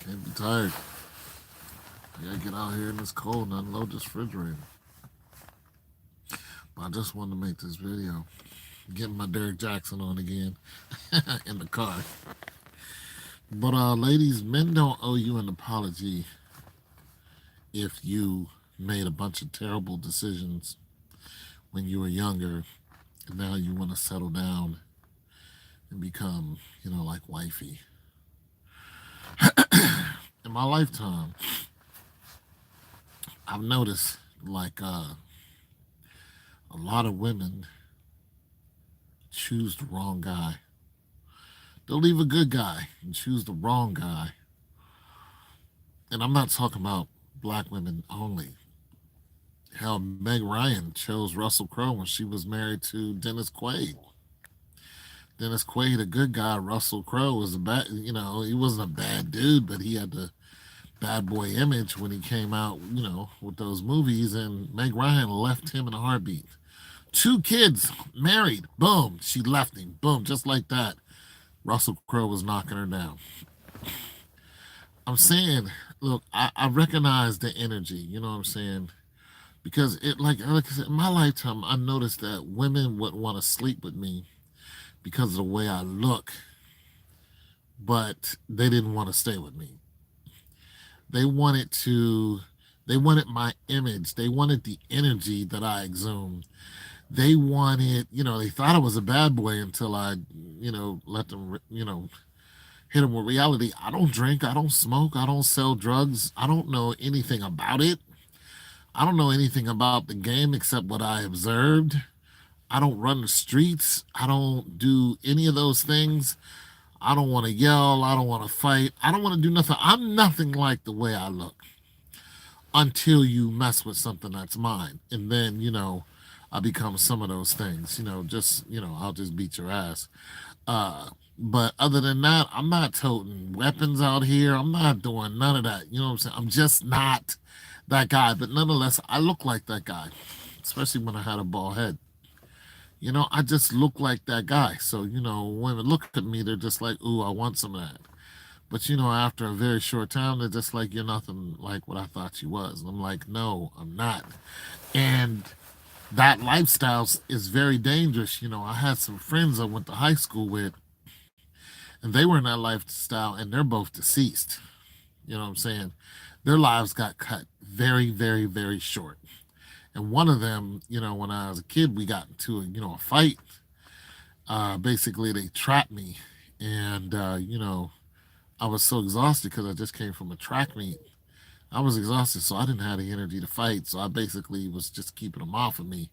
Can't be tired. I gotta get out here in this cold and unload this refrigerator. But I just wanted to make this video. Getting my Derek Jackson on again in the car. But ladies, men don't owe you an apology if you made a bunch of terrible decisions when you were younger and now you want to settle down and become, like wifey. In my lifetime, I've noticed a lot of women choose the wrong guy. They'll leave a good guy and choose the wrong guy. And I'm not talking about black women only. Hell, Meg Ryan chose Russell Crowe when she was married to Dennis Quaid. Dennis Quaid, a good guy. Russell Crowe was a bad, he wasn't a bad dude, but he had the bad boy image when he came out, with those movies. And Meg Ryan left him in a heartbeat. 2 kids, married, boom, she left him, boom, just like that. Russell Crowe was knocking her down. I'm saying, look, I recognize the energy, you know what I'm saying? Because like I said, in my lifetime, I noticed that women would want to sleep with me because of the way I look, but they didn't want to stay with me. They wanted my image. They wanted the energy that I exude. They wanted, they thought I was a bad boy until I, let them, hit them with reality. I don't drink. I don't smoke. I don't sell drugs. I don't know anything about it. I don't know anything about the game except what I observed. I don't run the streets. I don't do any of those things. I don't want to yell. I don't want to fight. I don't want to do nothing. I'm nothing like the way I look until you mess with something that's mine. And then, I become some of those things, I'll just beat your ass. But other than that, I'm not toting weapons out here. I'm not doing none of that. You know what I'm saying? I'm just not that guy. But nonetheless, I look like that guy, especially when I had a bald head. I just look like that guy. So, when women look at me, they're just like, ooh, I want some of that. But, after a very short time, they're just like, you're nothing like what I thought you was. And I'm like, no, I'm not. And that lifestyle is very dangerous. I had some friends I went to high school with, and they were in that lifestyle, and they're both deceased. You know what I'm saying? Their lives got cut very, very, very short. And one of them, when I was a kid, we got into a fight. Basically, they trapped me, and I was so exhausted because I just came from a track meet. I was exhausted, so I didn't have the energy to fight. So I basically was just keeping them off of me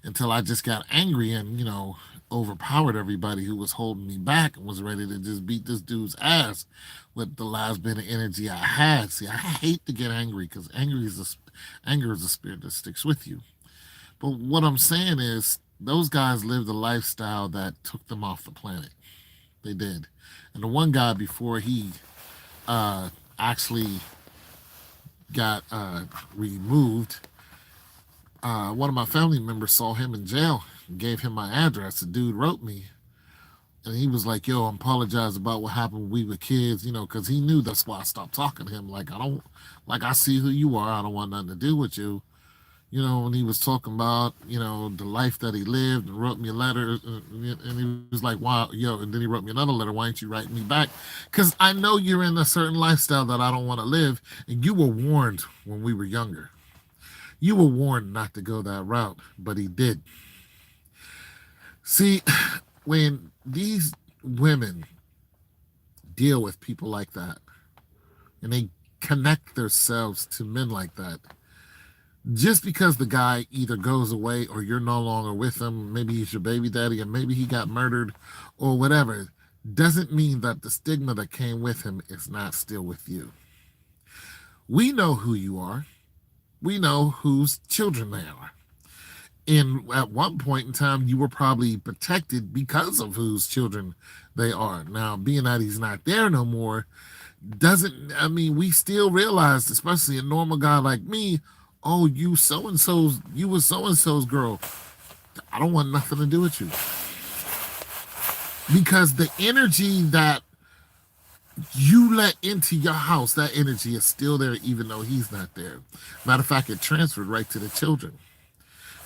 until I just got angry and, overpowered everybody who was holding me back and was ready to just beat this dude's ass with the last bit of energy I had. See, I hate to get angry because anger is a spirit that sticks with you. But what I'm saying is those guys lived a lifestyle that took them off the planet. They did. And the one guy before he actually got removed, one of my family members saw him in jail and gave him my address. The dude wrote me, and he was like, yo, I apologize about what happened when we were kids, because he knew. That's why I stopped talking to him. I see who you are. I don't want nothing to do with you. When he was talking about, the life that he lived, and wrote me a letter, and he was like, wow, yo, and then he wrote me another letter, why ain't you writing me back? Because I know you're in a certain lifestyle that I don't want to live, and you were warned when we were younger. You were warned not to go that route, but he did. See, when these women deal with people like that, and they connect themselves to men like that, just because the guy either goes away or you're no longer with him, maybe he's your baby daddy, and maybe he got murdered or whatever, doesn't mean that the stigma that came with him is not still with you. We know who you are. We know whose children they are. And at one point in time, you were probably protected because of whose children they are. Now, being that he's not there no more, we still realize, especially a normal guy like me, oh, you was so-and-so's girl. I don't want nothing to do with you. Because the energy that you let into your house, that energy is still there even though he's not there. Matter of fact, it transferred right to the children.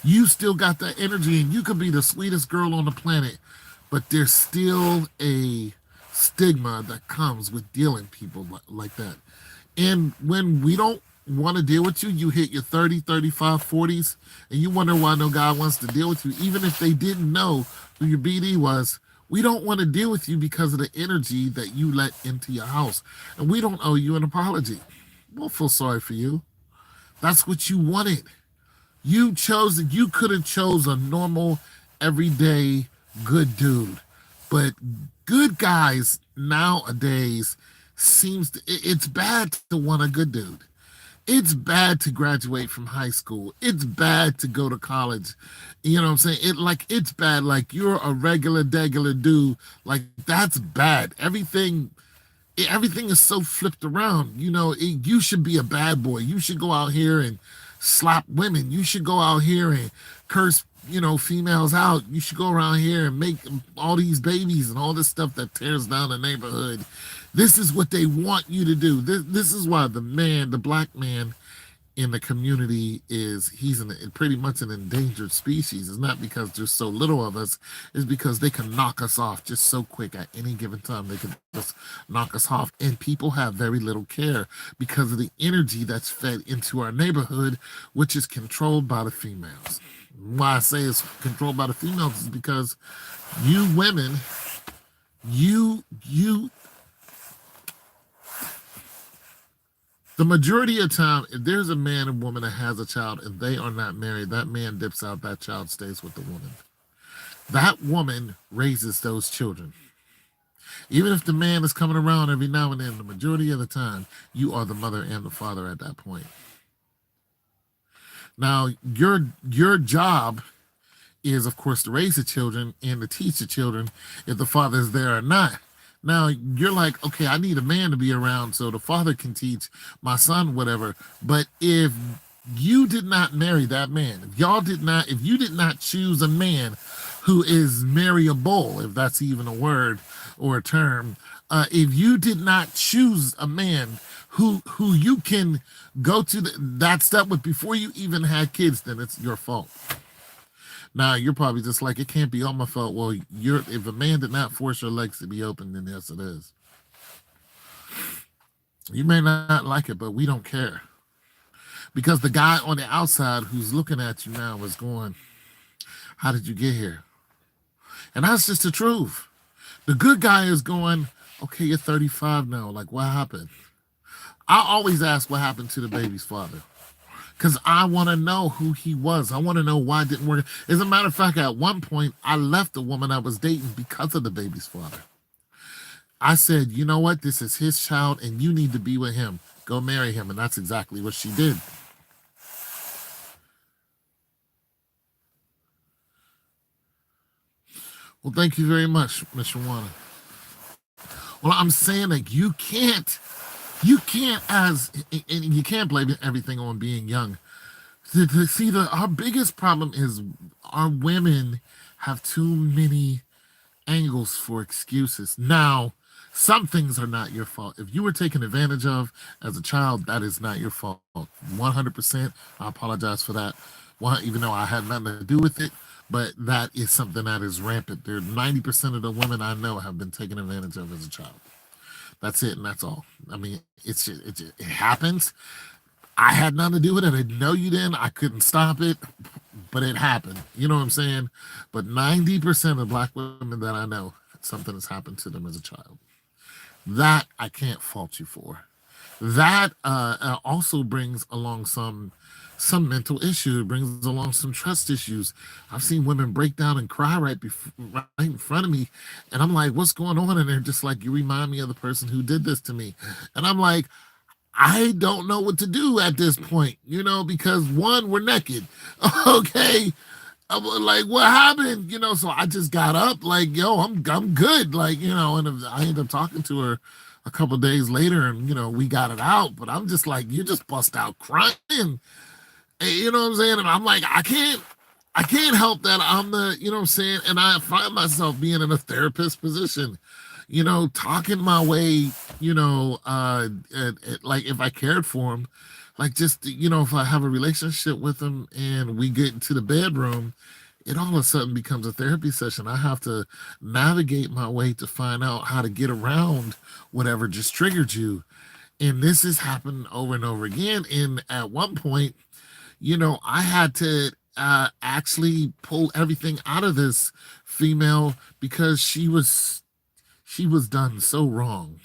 You still got that energy, and you could be the sweetest girl on the planet, but there's still a stigma that comes with dealing people like that. And when we don't want to deal with you, you hit your 30, 35, 40s, and you wonder why no guy wants to deal with you, even if they didn't know who your BD was. We don't want to deal with you because of the energy that you let into your house. And we don't owe you an apology. We'll feel sorry for you. That's what you wanted. You chose it. You could have chose a normal, everyday, good dude. But good guys nowadays it's bad to want a good dude. It's bad to graduate from high school. It's bad to go to college. You know what I'm saying? It's bad. Like you're a regular dude. Like that's bad. Everything is so flipped around. You should be a bad boy. You should go out here and slap women. You should go out here and curse, females out. You should go around here and make all these babies and all this stuff that tears down the neighborhood. This is what they want you to do. This is why the black man in the community he's pretty much an endangered species. It's not because there's so little of us. It's because they can knock us off just so quick at any given time. They can just knock us off. And people have very little care because of the energy that's fed into our neighborhood, which is controlled by the females. Why I say it's controlled by the females is because you women, you the majority of the time, if there's a man and woman that has a child and they are not married, that man dips out, that child stays with the woman. That woman raises those children. Even if the man is coming around every now and then, the majority of the time, you are the mother and the father at that point. Now, your job is, of course, to raise the children and to teach the children if the father is there or not. Now you're like, okay, I need a man to be around so the father can teach my son whatever. But if you did not marry that man, if you did not choose a man who is marryable, if that's even a word or a term, if you did not choose a man who you can go to that step with before you even had kids, then it's your fault. Now you're probably just like, it can't be all my fault. Well, if a man did not force your legs to be open, then yes, it is. You may not like it, but we don't care. Because the guy on the outside who's looking at you now is going, how did you get here? And that's just the truth. The good guy is going, okay, you're 35 now. Like, what happened? I always ask what happened to the baby's father. Because I want to know who he was. I want to know why it didn't work. As a matter of fact, at one point, I left the woman I was dating because of the baby's father. I said, you know what? This is his child, and you need to be with him. Go marry him. And that's exactly what she did. Well, thank you very much, Miss Shawana. Well, I'm saying that you can't and you can't blame everything on being young. See, our biggest problem is our women have too many angles for excuses. Now, some things are not your fault. If you were taken advantage of as a child, that is not your fault. 100%. I apologize for that. Even though I had nothing to do with it, but that is something that is rampant. 90% of the women I know have been taken advantage of as a child. That's it, and that's all. I mean, it happens. I had nothing to do with it. I didn't know you didn't. I couldn't stop it, but it happened. You know what I'm saying? But 90% of black women that I know, something has happened to them as a child. That I can't fault you for. That also brings along some mental issue. It brings along some trust issues. I've seen women break down and cry right in front of me, and I'm like, "What's going on?" And they're just like, "You remind me of the person who did this to me," and I'm like, I don't know what to do at this point, because one, we're naked. Okay. I'm like, what happened? So I just got up, like, yo, I'm good. Like, and I ended up talking to her a couple of days later and, we got it out. But I'm just like, you just bust out crying. You know what I'm saying? And I'm like, I can't help that I'm the, you know what I'm saying? And I find myself being in a therapist position. talking my way, like if I cared for him, like just, if I have a relationship with him and we get into the bedroom, it all of a sudden becomes a therapy session. I have to navigate my way to find out how to get around whatever just triggered you. And this has happened over and over again. And at one point, I had to actually pull everything out of this female because she was done so wrong.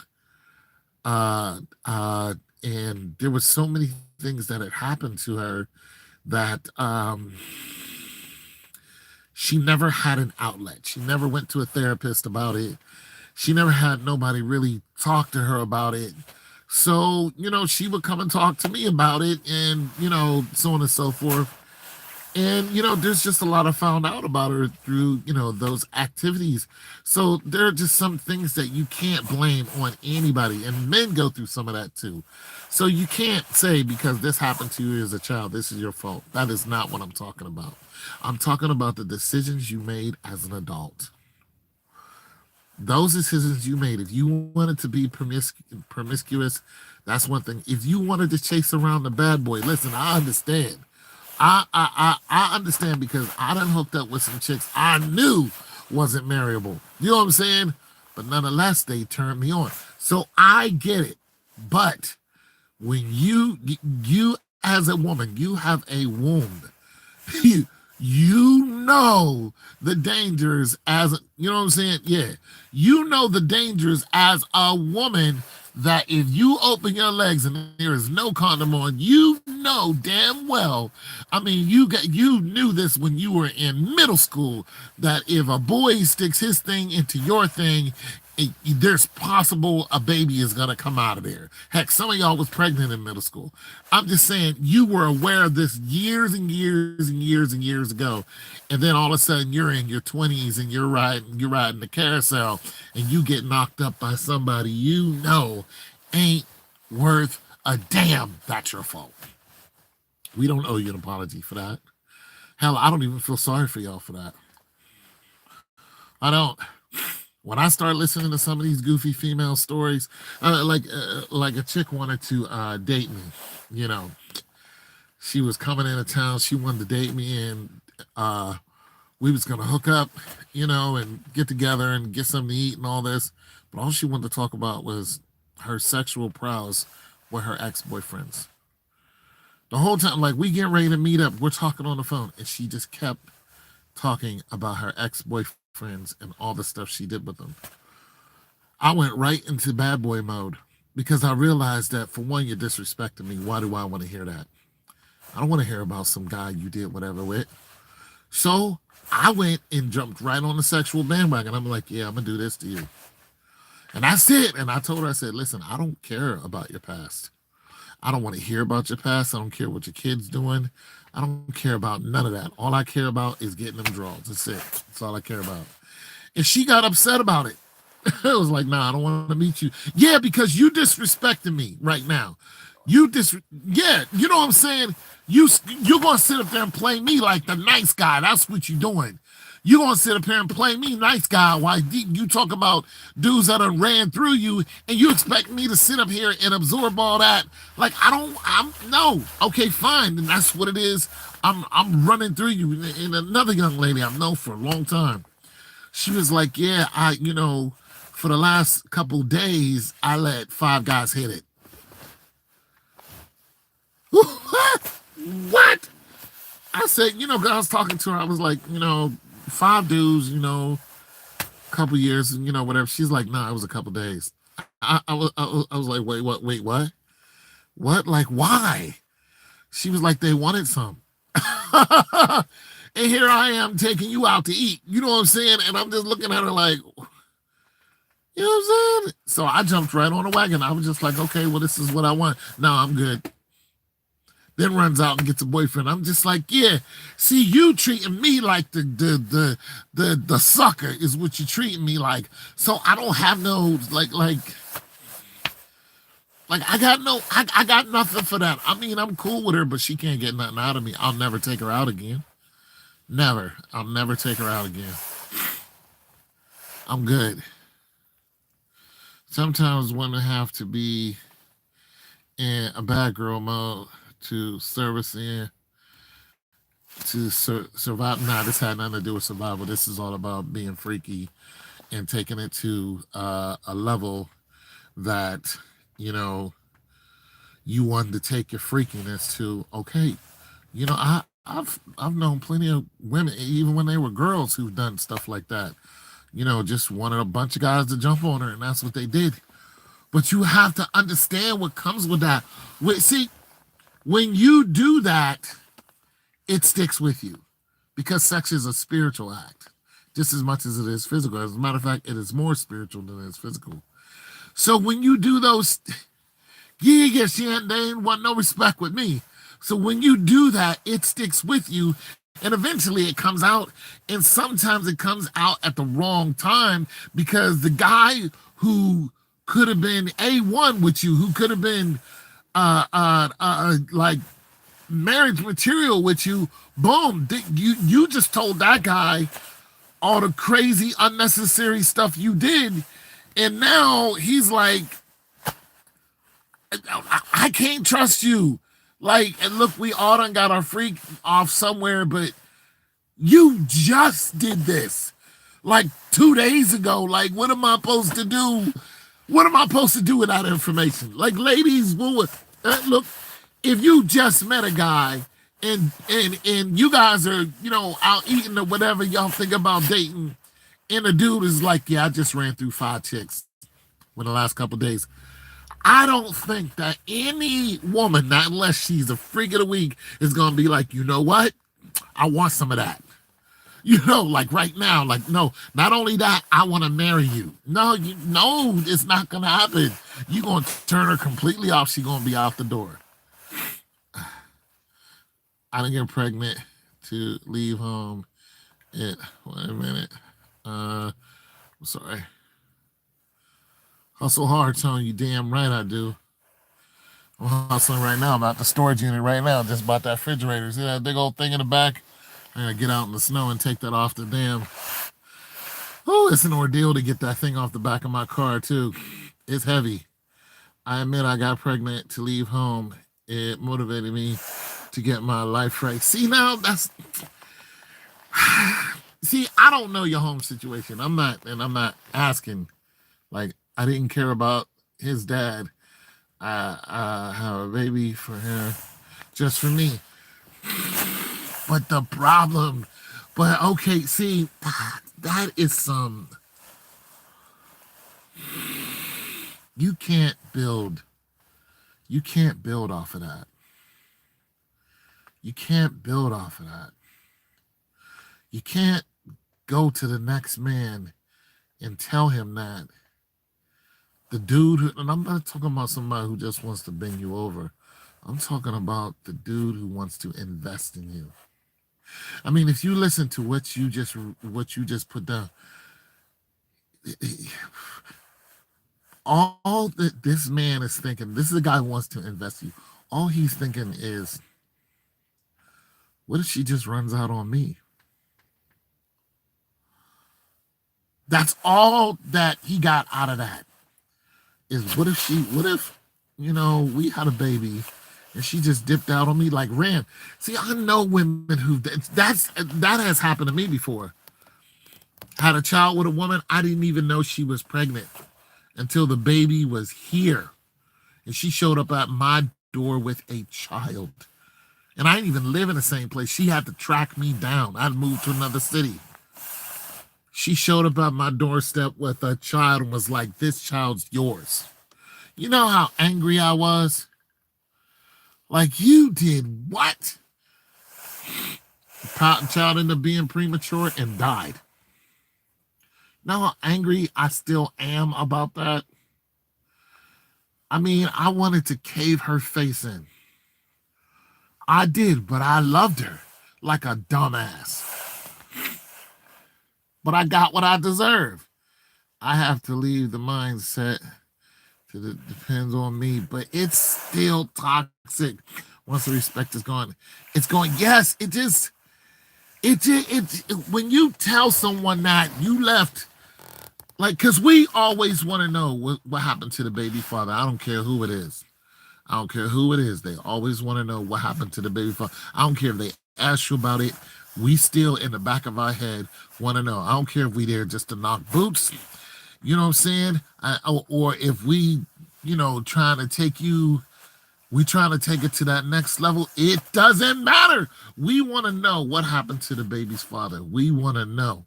Uh, uh, and there was so many things that had happened to her that she never had an outlet. She never went to a therapist about it. She never had nobody really talk to her about it. So, she would come and talk to me about it and, so on and so forth. And, there's just a lot of found out about her through, those activities. So there are just some things that you can't blame on anybody. And men go through some of that too. So you can't say because this happened to you as a child, this is your fault. That is not what I'm talking about. I'm talking about the decisions you made as an adult. Those decisions you made. If you wanted to be promiscuous, that's one thing. If you wanted to chase around the bad boy, listen, I understand. I understand because I done hooked up with some chicks I knew wasn't marriable. You know what I'm saying? But nonetheless, they turned me on. So I get it. But when you as a woman, you have a wound. You know the dangers as you know what I'm saying? Yeah. You know the dangers as a woman that if you open your legs and there is no condom on, you know damn well. I mean, you knew this when you were in middle school that if a boy sticks his thing into your thing, there's possible a baby is gonna come out of there. Heck, some of y'all was pregnant in middle school. I'm just saying you were aware of this years and years and years and years ago, and then all of a sudden you're in your 20s and you're riding the carousel and you get knocked up by somebody you know ain't worth a damn. That's your fault. We don't owe you an apology for that. Hell, I don't even feel sorry for y'all for that. I don't. When I start listening to some of these goofy female stories, like a chick wanted to date me, you know, she was coming into town. She wanted to date me, and we was gonna hook up, and get together and get something to eat and all this. But all she wanted to talk about was her sexual prowess with her ex-boyfriends. The whole time, like we getting ready to meet up, we're talking on the phone, and she just kept talking about her ex-boyfriends and all the stuff she did with them. I went right into bad boy mode because I realized that for one, you're disrespecting me. Why do I want to hear that? I don't want to hear about some guy you did whatever with. So I went and jumped right on the sexual bandwagon. I'm like, yeah, I'm gonna do this to you. And that's it. And I told her, I said, listen, I don't care about your past. I don't want to hear about your past. I don't care what your kid's doing. I don't care about none of that. All I care about is getting them draws. That's it. That's all I care about. And she got upset about it. It was like, nah, I don't want to meet you. Yeah, because you disrespecting me right now. Yeah, you know what I'm saying? You're gonna sit up there and play me like the nice guy. That's what you're doing. You're gonna sit up here and play me nice guy while you talk about dudes that done ran through you, and you expect me to sit up here and absorb all that. Like I'm no. Okay, fine. And that's what it is. I'm running through you. And another young lady I've known for a long time. She was like, yeah, for the last couple days, I let 5 guys hit it. What? I said, I was talking to her. I was like, 5 dudes, couple years, whatever. She's like, nah, it was a couple days. I was like, wait, what? What? Like, why? She was like, they wanted some. And here I am taking you out to eat. You know what I'm saying? And I'm just looking at her like, you know what I'm saying? So I jumped right on the wagon. I was just like, okay, well, this is what I want. No, I'm good. Then runs out and gets a boyfriend. I'm just like, yeah. See, you treating me like the sucker is what you're treating me like. So I don't have no like I got nothing for that. I mean, I'm cool with her, but she can't get nothing out of me. I'll never take her out again. Never. I'll never take her out again. I'm good. Sometimes women have to be in a bad girl mode to service in to survive. Nah, this had nothing to do with survival. This is all about being freaky and taking it to a level that you know you wanted to take your freakiness to. Okay, I've known plenty of women, even when they were girls, who've done stuff like that. Just wanted a bunch of guys to jump on her, and that's what they did. But you have to understand what comes with that. See, when you do that, it sticks with you because sex is a spiritual act just as much as it is physical. As a matter of fact, it is more spiritual than it is physical. So when you do those, she ain't, they ain't want no respect with me. So when you do that, it sticks with you, and eventually it comes out. And sometimes it comes out at the wrong time because the guy who could have been A1 with you, who could have been like marriage material with you, boom, you just told that guy all the crazy unnecessary stuff you did, and now he's like, I can't trust you. Like, and look, we all done got our freak off somewhere, but you just did this like 2 days ago. Like, what am I supposed to do? What am I supposed to do with that information? Like, ladies, look, if you just met a guy and you guys are, out eating or whatever, y'all think about dating, and the dude is like, yeah, I just ran through 5 chicks in the last couple of days. I don't think that any woman, not unless she's a freak of the week, is going to be like, you know what? I want some of that. Like right now, like, no, not only that, I want to marry you. No, it's not going to happen. You're going to turn her completely off. She's going to be out the door. I didn't get pregnant to leave home. Wait a minute. I'm sorry. Hustle hard, Tony. You damn right I do. I'm hustling right now about the storage unit right now. Just bought that refrigerator. See that big old thing in the back? I gotta get out in the snow and take that off the damn. Oh, it's an ordeal to get that thing off the back of my car too. It's heavy. I admit I got pregnant to leave home. It motivated me to get my life right. See, now that's see, I don't know your home situation. I'm not asking. Like, I didn't care about his dad. I have a baby for him just for me. But the problem, okay, see, that is some, you can't build off of that. You can't build off of that. You can't go to the next man and tell him that the dude, and I'm not talking about somebody who just wants to bend you over. I'm talking about the dude who wants to invest in you. I mean, if you listen to what you just put down, all that this man is thinking, this is a guy who wants to invest in you. All he's thinking is, what if she just runs out on me? That's all that he got out of that. Is what if we had a baby and she just dipped out on me, like ran. See, I know women who that has happened to me before. Had a child with a woman, I didn't even know she was pregnant until the baby was here. And she showed up at my door with a child. And I didn't even live in the same place. She had to track me down. I'd moved to another city. She showed up at my doorstep with a child and was like, this child's yours. You know how angry I was? Like, you did what? The child ended up being premature and died. Know how angry I still am about that? I mean, I wanted to cave her face in. I did, but I loved her like a dumbass. But I got what I deserve. I have to leave the mindset to depends on me, but it's still toxic once the respect is gone. It's going, yes, when you tell someone that you left Like, because we always want to know what happened to the baby father. I don't care who it is. I don't care who it is. They always want to know what happened to the baby father. I don't care if they ask you about it. We still, in the back of our head, want to know. I don't care if we there just to knock boots. You know what I'm saying? Or if we, trying to take you, we trying to take it to that next level. It doesn't matter. We want to know what happened to the baby's father. We want to know.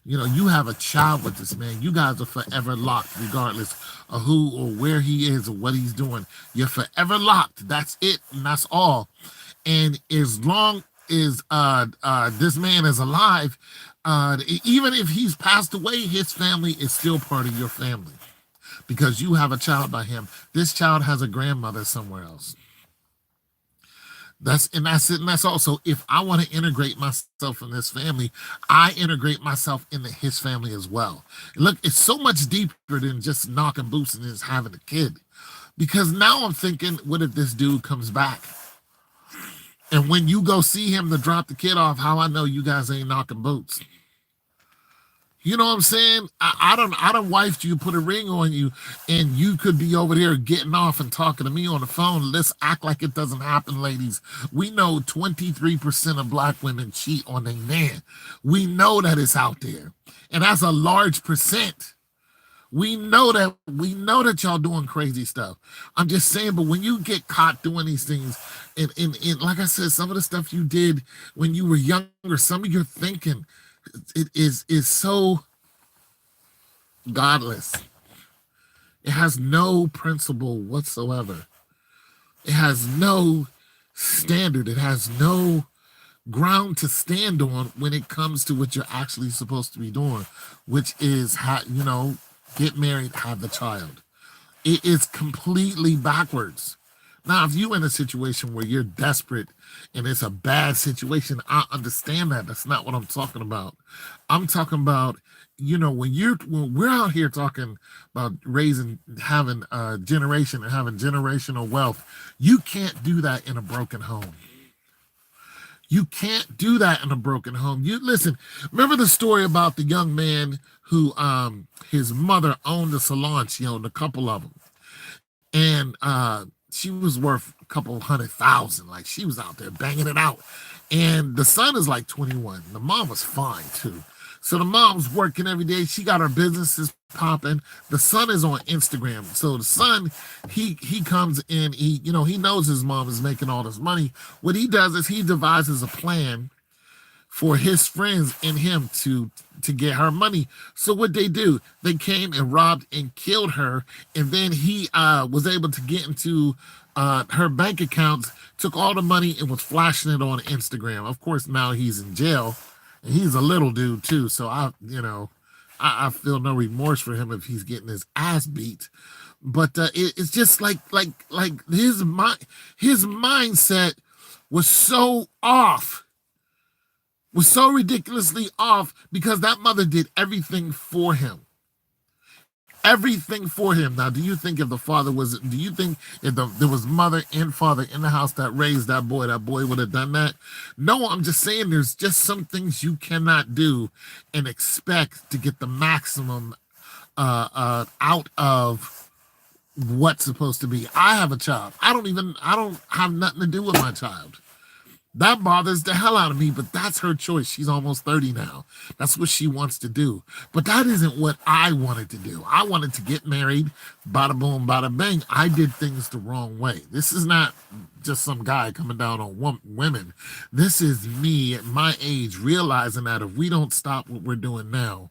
You have a child with this man. You guys are forever locked, regardless of who or where he is or what he's doing. You're forever locked. That's it, and that's all. And as long as this man is alive, even if he's passed away, his family is still part of your family because you have a child by him. This child has a grandmother somewhere else. That's it, and that's also, if I want to integrate myself in this family, I integrate myself into his family as well. Look, it's so much deeper than just knocking boots and just having a kid. Because now I'm thinking, what if this dude comes back? And when you go see him to drop the kid off, how I know you guys ain't knocking boots? You know what I'm saying? I don't wifed you, put a ring on you, and you could be over there getting off and talking to me on the phone. Let's act like it doesn't happen, ladies. We know 23% of black women cheat on their man. We know that it's out there. And that's a large percent. We know that y'all doing crazy stuff. I'm just saying, but when you get caught doing these things, and like I said, some of the stuff you did when you were younger, some of your thinking, it is so godless. It has no principle whatsoever. It has no standard. It has no ground to stand on when it comes to what you're actually supposed to be doing, which is get married, have the child. It is completely backwards. Now, if you're in a situation where you're desperate and it's a bad situation, I understand that. That's not what I'm talking about. I'm talking about, when we're out here talking about having a generation and having generational wealth, you can't do that in a broken home. You can't do that in a broken home. You listen, remember the story about the young man who his mother owned a salon. She owned a couple of them. And she was worth a couple 100,000. Like, she was out there banging it out. And the son is like 21. The mom was fine too. So the mom's working every day. She got her businesses popping. The son is on Instagram. So the son, he comes in, he knows his mom is making all this money. What he does is he devises a plan for his friends and him to get her money. So what they do, they came and robbed and killed her, and then he was able to get into her bank accounts, took all the money and was flashing it on Instagram. Of course, now he's in jail, and he's a little dude too. So I feel no remorse for him if he's getting his ass beat. But it's just like his mindset was so off, was so ridiculously off, because that mother did everything for him. Everything for him. Now, do you think if there was mother and father in the house that raised that boy would have done that? No, I'm just saying there's just some things you cannot do and expect to get the maximum out of what's supposed to be. I have a child. I don't have nothing to do with my child. That bothers the hell out of me, but that's her choice. She's almost 30 now. That's what she wants to do. But that isn't what I wanted to do. I wanted to get married, bada boom, bada bang. I did things the wrong way. This is not just some guy coming down on women. This is me at my age realizing that if we don't stop what we're doing now,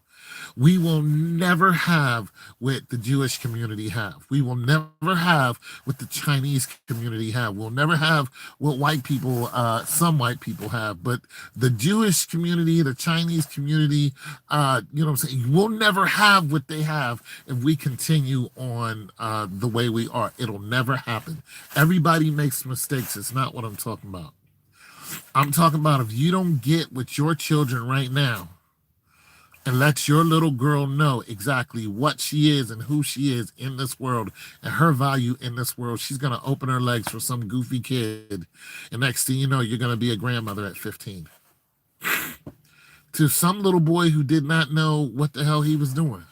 we will never have what the Jewish community have. We will never have what the Chinese community have. We'll never have what some white people have. But the Jewish community, the Chinese community, what I'm saying? We'll never have what they have if we continue on the way we are. It'll never happen. Everybody makes mistakes. It's not what I'm talking about. I'm talking about if you don't get with your children right now, and let your little girl know exactly what she is and who she is in this world and her value in this world, she's going to open her legs for some goofy kid. And next thing you know, you're going to be a grandmother at 15. To some little boy who did not know what the hell he was doing.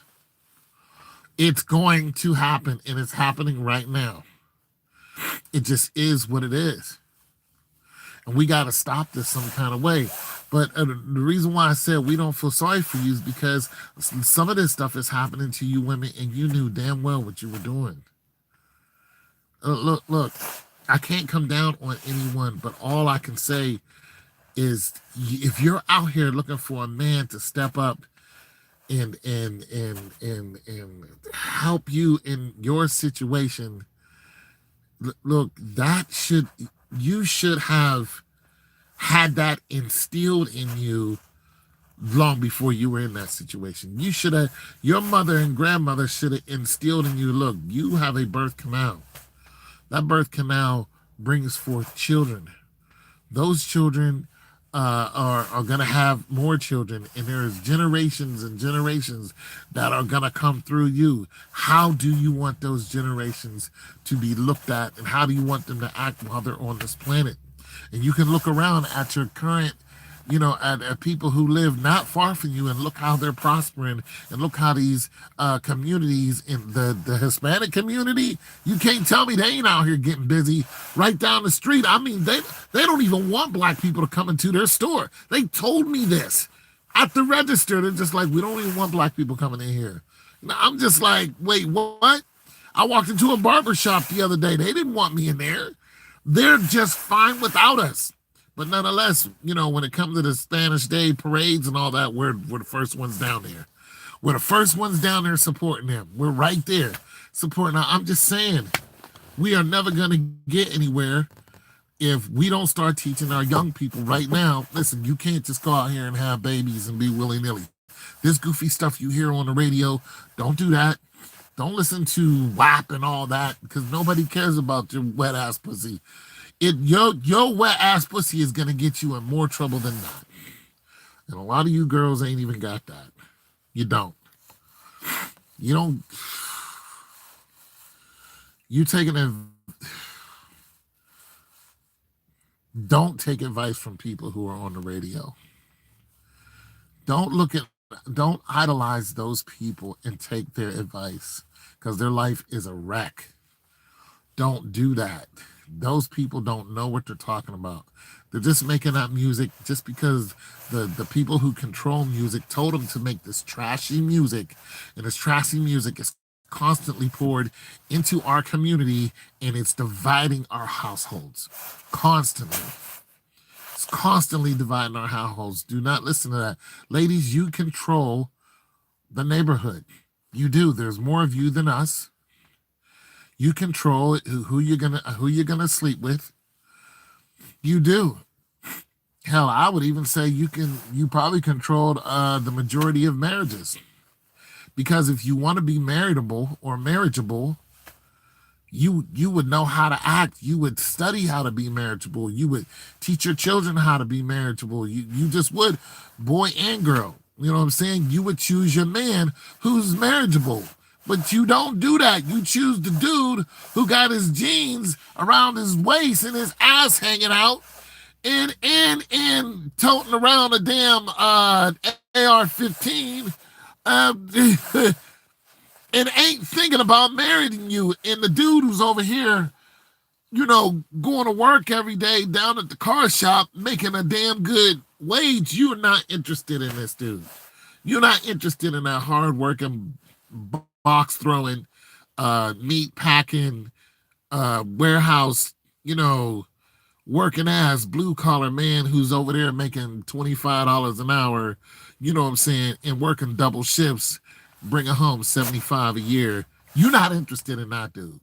It's going to happen, and it's happening right now. It just is what it is. And we got to stop this some kind of way. But the reason why I said we don't feel sorry for you is because some of this stuff is happening to you women, and you knew damn well what you were doing. Look, I can't come down on anyone, but all I can say is if you're out here looking for a man to step up and help you in your situation, look, that should you should have had that instilled in you long before you were in that situation. You should have, your mother and grandmother should have instilled in you, look, you have a birth canal. That birth canal brings forth children. Those children are going to have more children, and there's generations and generations that are going to come through you. How do you want those generations to be looked at, and how do you want them to act while they're on this planet? And you can look around at your current, at people who live not far from you, and look how they're prospering, and look how these communities in the Hispanic community, you can't tell me they ain't out here getting busy right down the street. I mean, they don't even want black people to come into their store. They told me this at the register. They're just like, we don't even want black people coming in here. Now, I'm just like, wait, what? I walked into a barber shop the other day. They didn't want me in there. They're just fine without us. But nonetheless, when it comes to the Spanish Day parades and all that, we're the first ones down there. We're the first ones down there supporting them. We're right there supporting. Now, I'm just saying, we are never going to get anywhere if we don't start teaching our young people right now. Listen, you can't just go out here and have babies and be willy-nilly. This goofy stuff you hear on the radio, don't do that. Don't listen to WAP and all that, because nobody cares about your wet ass pussy. Your wet ass pussy is gonna get you in more trouble than not. And a lot of you girls ain't even got that. You don't. You don't. You taking a. Don't take advice from people who are on the radio. Don't idolize those people and take their advice, because their life is a wreck. Don't do that. Those people don't know what they're talking about. They're just making that music just because the people who control music told them to make this trashy music, and this trashy music is constantly poured into our community, and it's dividing our households constantly. It's constantly dividing our households. Do not listen to that. Ladies, you control the neighborhood. You do. There's more of you than us. You control who you're gonna sleep with. You do. Hell, I would even say you probably controlled the majority of marriages. Because if you want to be marriageable, you would know how to act. You would study how to be marriageable. You would teach your children how to be marriageable. You just would, boy and girl. You know what I'm saying? You would choose your man who's marriageable. But you don't do that. You choose the dude who got his jeans around his waist and his ass hanging out and toting around a damn AR-15 and ain't thinking about marrying you. And the dude who's over here, going to work every day down at the car shop making a damn good wage, you're not interested in this dude. You're not interested in that hard-working, box throwing, meat packing, warehouse, working ass blue collar man who's over there making $25 an hour, you know what I'm saying, and working double shifts, bringing home 75 a year. You're not interested in that dude.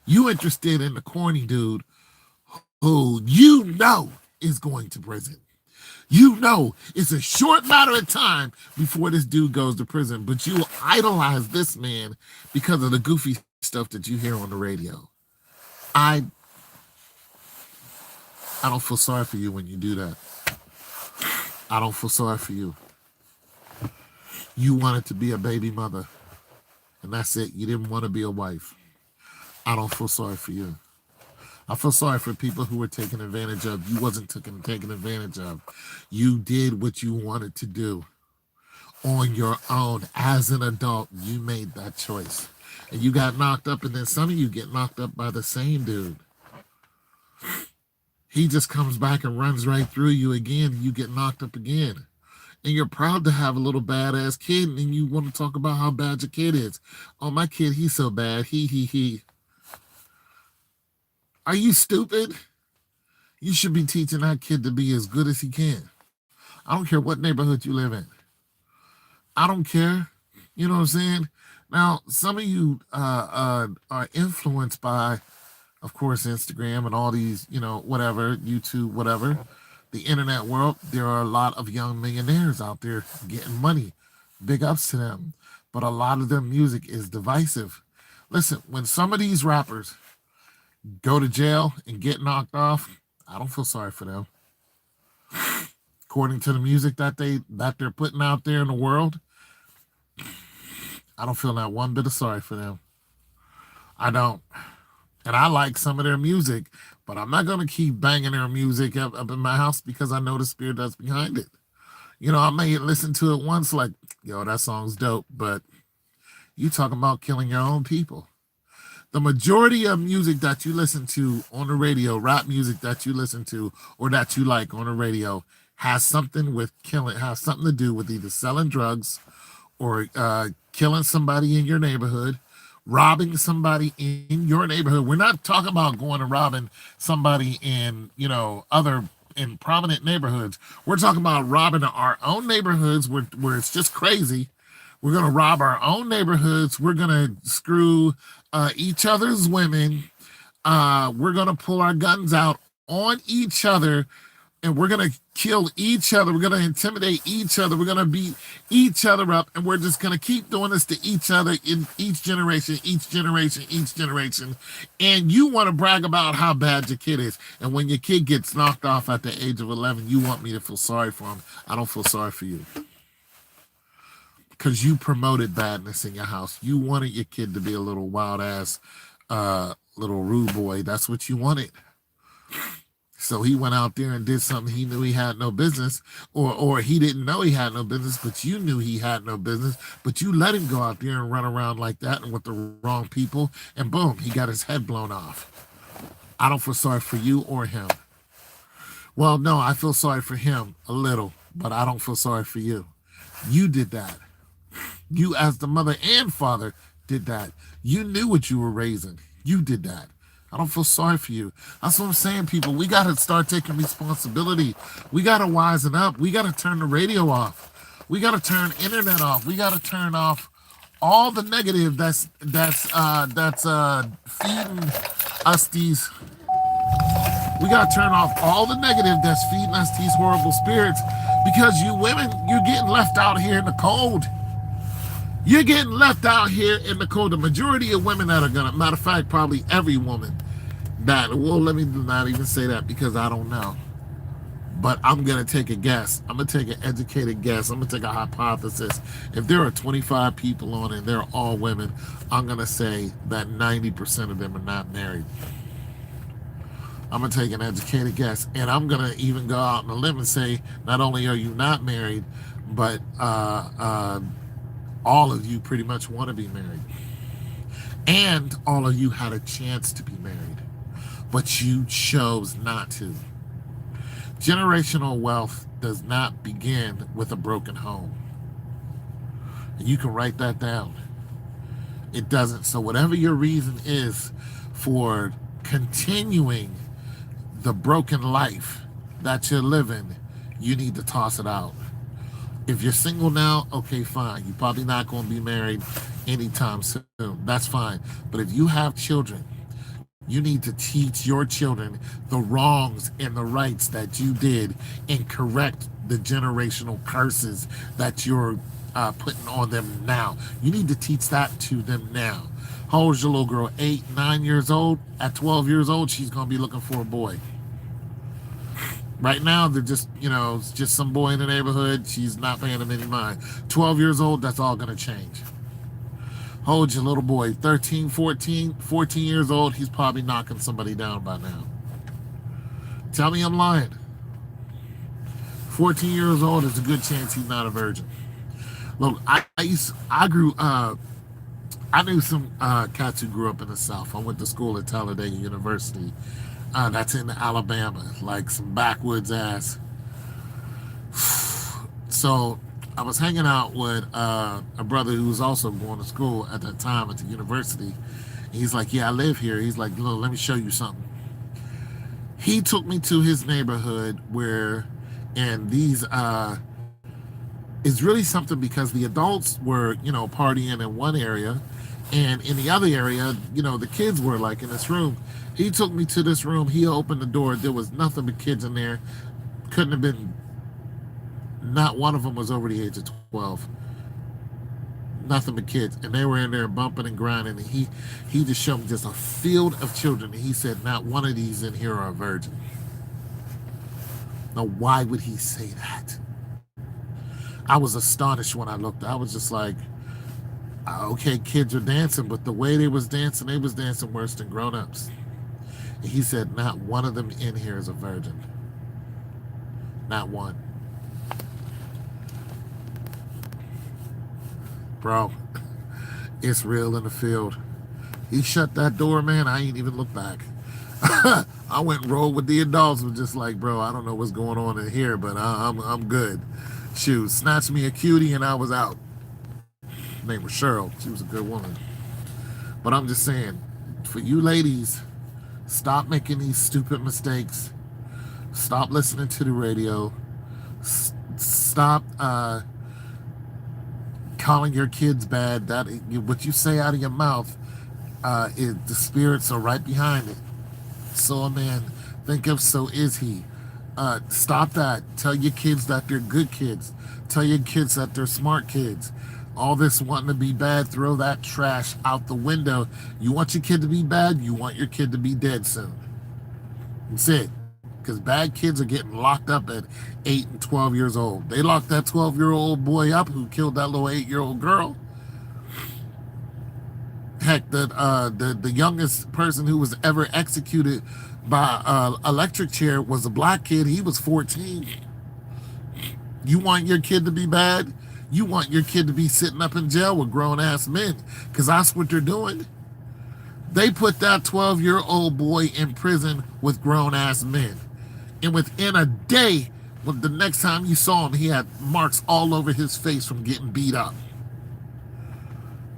You interested in the corny dude who is going to prison. It's a short matter of time before this dude goes to prison, but you idolize this man because of the goofy stuff that you hear on the radio. I don't feel sorry for you when you do that. I don't feel sorry for you. You wanted to be a baby mother, and that's it. You didn't want to be a wife. I don't feel sorry for you. I feel sorry for people who were taken advantage of. You wasn't taken advantage of. You did what you wanted to do. on your own. As an adult, you made that choice. And you got knocked up, and then some of you get knocked up by the same dude. He just comes back and runs right through you again. You get knocked up again. And you're proud to have a little badass kid, and you want to talk about how bad your kid is. Oh, my kid, he's so bad. He. Are you stupid? You should be teaching that kid to be as good as he can. I don't care what neighborhood you live in. I don't care. You know what I'm saying? Now, some of you are influenced by, of course, Instagram and all these, whatever, YouTube, whatever, the internet world. There are a lot of young millionaires out there getting money. Big ups to them. But a lot of their music is divisive. Listen, when some of these rappers go to jail and get knocked off, I don't feel sorry for them. According to the music that they're putting out there in the world, I don't feel not one bit of sorry for them. I don't. And I like some of their music, but I'm not going to keep banging their music up in my house because I know the spirit that's behind it. I may listen to it once like, yo, that song's dope, but you talking about killing your own people. The majority of music that you listen to on the radio, rap music that you listen to or that you like on the radio, has something with killing, has something to do with either selling drugs or killing somebody in your neighborhood, robbing somebody in your neighborhood. We're not talking about going and robbing somebody in, in prominent neighborhoods. We're talking about robbing our own neighborhoods where it's just crazy. We're going to rob our own neighborhoods. We're going to screw each other's women. We're going to pull our guns out on each other, and we're going to kill each other. We're going to intimidate each other. We're going to beat each other up, and we're just going to keep doing this to each other in each generation. And you want to brag about how bad your kid is. And when your kid gets knocked off at the age of 11, you want me to feel sorry for him. I don't feel sorry for you. Because you promoted badness in your house. You wanted your kid to be a little wild ass, little rude boy. That's what you wanted. So he went out there and did something he knew he had no business, or he didn't know he had no business, but you knew he had no business, but you let him go out there and run around like that and with the wrong people, and boom, he got his head blown off. I don't feel sorry for you or him. Well, no, I feel sorry for him a little, but I don't feel sorry for you. You did that. You, as the mother and father, did that. You knew what you were raising. You did that. I don't feel sorry for you. That's what I'm saying, people. We got to start taking responsibility. We got to wisen up. We got to turn the radio off. We got to turn internet off. We got to turn off all the negative that's feeding us these. We got to turn off all the negative that's feeding us these horrible spirits, because you women, you're getting left out here in the cold. You're getting left out here in the cold. The majority of women that are gonna, matter of fact, probably every woman that, well, let me not even say that because I don't know. But I'm gonna take a guess. I'm gonna take an educated guess. I'm gonna take a hypothesis. If there are 25 people on it and they're all women, I'm gonna say that 90% of them are not married. I'm gonna take an educated guess, and I'm gonna even go out on a limb and say, not only are you not married, but all of you pretty much want to be married. And all of you had a chance to be married, but you chose not to. Generational wealth does not begin with a broken home. And you can write that down. It doesn't. So whatever your reason is for continuing the broken life that you're living, you need to toss it out. If you're single now, okay, fine. You're probably not going to be married anytime soon. That's fine. But if you have children, you need to teach your children the wrongs and the rights that you did and correct the generational curses that you're putting on them now. You need to teach that to them now. How old is your little girl? 8, 9 years old? At 12 years old, she's going to be looking for a boy. Right now, they're just, it's just some boy in the neighborhood. She's not paying him any mind. 12 years old, that's all going to change. Hold your little boy, 13, 14 years old, he's probably knocking somebody down by now. Tell me I'm lying. 14 years old, there's a good chance he's not a virgin. Look, I grew I knew some cats who grew up in the South. I went to school at Talladega University. That's in Alabama, like some backwoods ass. So I was hanging out with a brother who was also going to school at that time at the university. He's like, "Yeah, I live here." He's like, "Look, let me show you something." He took me to his neighborhood where, and these is really something because the adults were, partying in one area, and in the other area, the kids were like in this room. He took me to this room. He opened the door. There was nothing but kids in there. Couldn't have been. Not one of them was over the age of 12. Nothing but kids, and they were in there bumping and grinding. And he just showed me just a field of children. And he said, "Not one of these in here are a virgin." Now, why would he say that? I was astonished when I looked. I was just like, okay, kids are dancing, but the way they was dancing worse than grown-ups. And he said, "Not one of them in here is a virgin. Not one." Bro, it's real in the field. He shut that door, man. I ain't even looked back. I went and rolled with the adults. Was just like, bro, I don't know what's going on in here, but I'm good. Shoot, snatched me a cutie and I was out. Her name was Cheryl. She was a good woman. But I'm just saying, for you ladies, stop making these stupid mistakes. Stop listening to the radio. Stop calling your kids bad. That what you say out of your mouth, the spirits are right behind it. So a man think of, so is he. Stop that. Tell your kids that they're good kids. Tell your kids that they're smart kids. All this wanting to be bad, throw that trash out the window. You want your kid to be bad, you want your kid to be dead soon. That's it. Because bad kids are getting locked up at 8 and 12 years old. They locked that 12-year-old boy up who killed that little 8-year-old girl. Heck, the youngest person who was ever executed by electric chair was a black kid. He was 14. You want your kid to be bad? You want your kid to be sitting up in jail with grown-ass men, because that's what they're doing. They put that 12-year-old boy in prison with grown-ass men. And within a day, the next time you saw him, he had marks all over his face from getting beat up.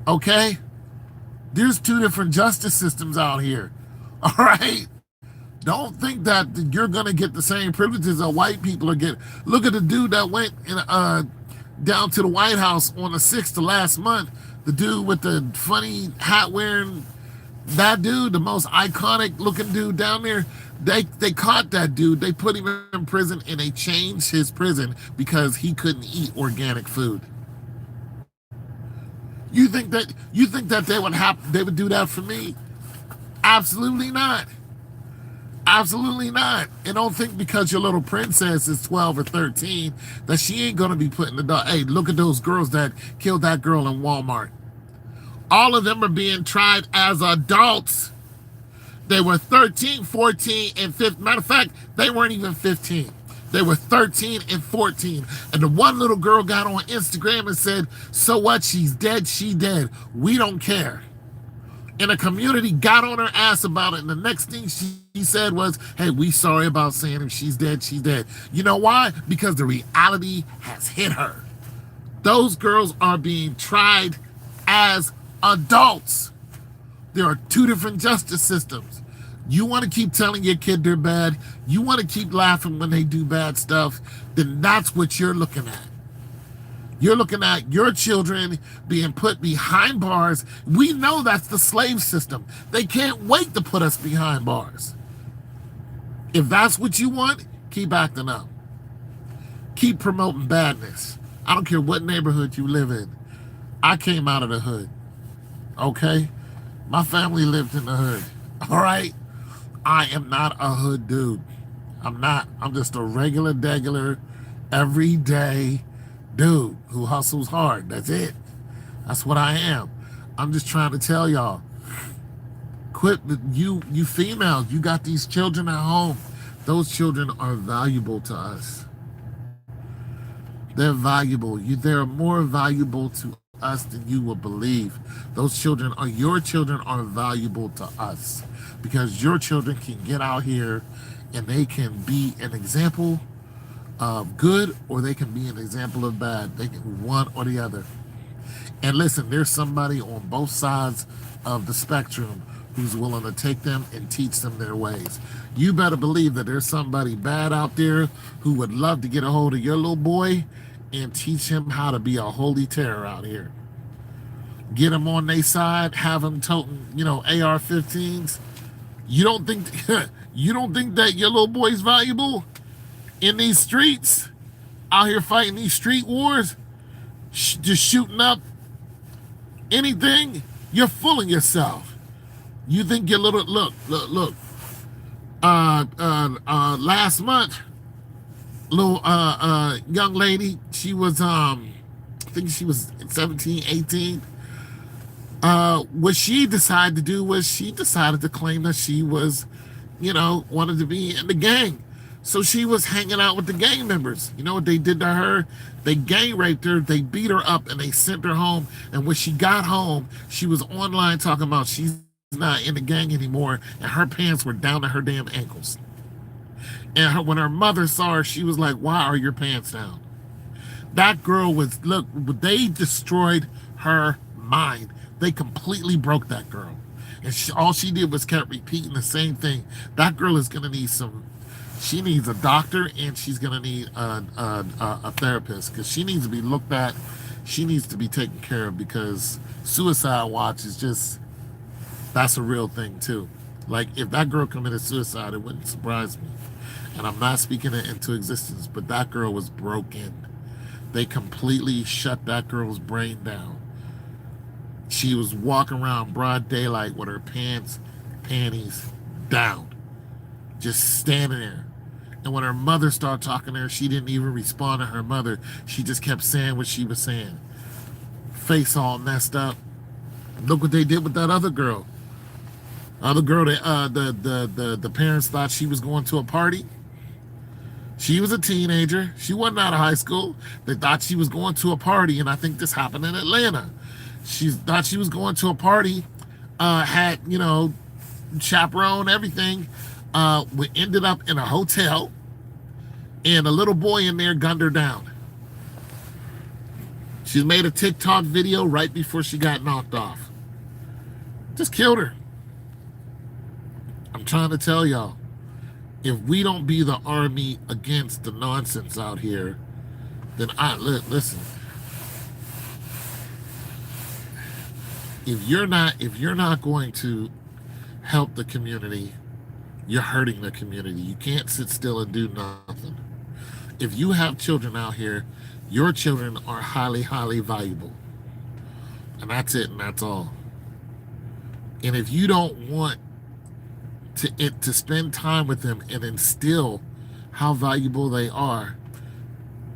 Okay? There's two different justice systems out here. All right? Don't think that you're going to get the same privileges that white people are getting. Look at the dude that went down to the White House on the 6th of last month. The dude with the funny hat wearing, that dude, the most iconic looking dude down there. They caught that dude. They put him in prison, and they changed his prison because he couldn't eat organic food. You think that they would do that for me? Absolutely not. Absolutely not. And don't think because your little princess is 12 or 13 that she ain't gonna be put in the dog. Hey, look at those girls that killed that girl in Walmart. All of them are being tried as adults. They were 13, 14, and 15. Matter of fact, they weren't even 15. They were 13 and 14. And the one little girl got on Instagram and said, "So what? She's dead. She dead. We don't care." And the community got on her ass about it. And the next thing she said was, "Hey, we sorry about saying if she's dead, she's dead." You know why? Because the reality has hit her. Those girls are being tried as adults. There are two different justice systems. You want to keep telling your kid they're bad, you want to keep laughing when they do bad stuff, then that's what you're looking at. You're looking at your children being put behind bars. We know that's the slave system. They can't wait to put us behind bars. If that's what you want, keep acting up. Keep promoting badness. I don't care what neighborhood you live in. I came out of the hood. Okay? My family lived in the hood. All right? I am not a hood dude. I'm not. I'm just a regular, everyday dude who hustles hard. That's it. That's what I am. I'm just trying to tell y'all, quit. You females, you got these children at home. Those children are valuable to us. They're valuable. They're more valuable to us than you will believe. Those children are your children are valuable to us because your children can get out here and they can be an example of good or they can be an example of bad. They can one or the other. And listen, there's somebody on both sides of the spectrum who's willing to take them and teach them their ways. You better believe that there's somebody bad out there who would love to get a hold of your little boy and teach him how to be a holy terror out here. Get him on their side, have him toting, AR-15s. You don't think you don't think that your little boy's valuable in these streets, out here fighting these street wars, just shooting up anything? You're fooling yourself. You think your little look. Last month, little young lady, she was I think she was 17, 18. What she decided to do was she decided to claim that she was, wanted to be in the gang. So she was hanging out with the gang members. You know what they did to her? They gang raped her, they beat her up, and they sent her home. And when she got home, she was online talking about she's not in the gang anymore, and her pants were down to her damn ankles. And when her mother saw her, she was like, "Why are your pants down?" That girl they destroyed her mind. They completely broke that girl. And all she did was kept repeating the same thing. That girl is going to need she needs a doctor, and she's going to need a therapist because she needs to be looked at. She needs to be taken care of because suicide watch is that's a real thing too. Like if that girl committed suicide, it wouldn't surprise me. And I'm not speaking it into existence, but that girl was broken. They completely shut that girl's brain down. She was walking around broad daylight with her panties down, just standing there. And when her mother started talking to her, she didn't even respond to her mother. She just kept saying what she was saying. Face all messed up. Look what they did with that other girl. Other girl, the parents thought she was going to a party. She was a teenager. She wasn't out of high school. They thought she was going to a party, and I think this happened in Atlanta. She thought she was going to a party, had, chaperone, everything. We ended up in a hotel, and a little boy in there gunned her down. She made a TikTok video right before she got knocked off. Just killed her. I'm trying to tell y'all, if we don't be the army against the nonsense out here, then listen. If you're not going to help the community, you're hurting the community. You can't sit still and do nothing. If you have children out here, your children are highly, highly valuable. And that's it, and that's all. And if you don't want to spend time with them and instill how valuable they are,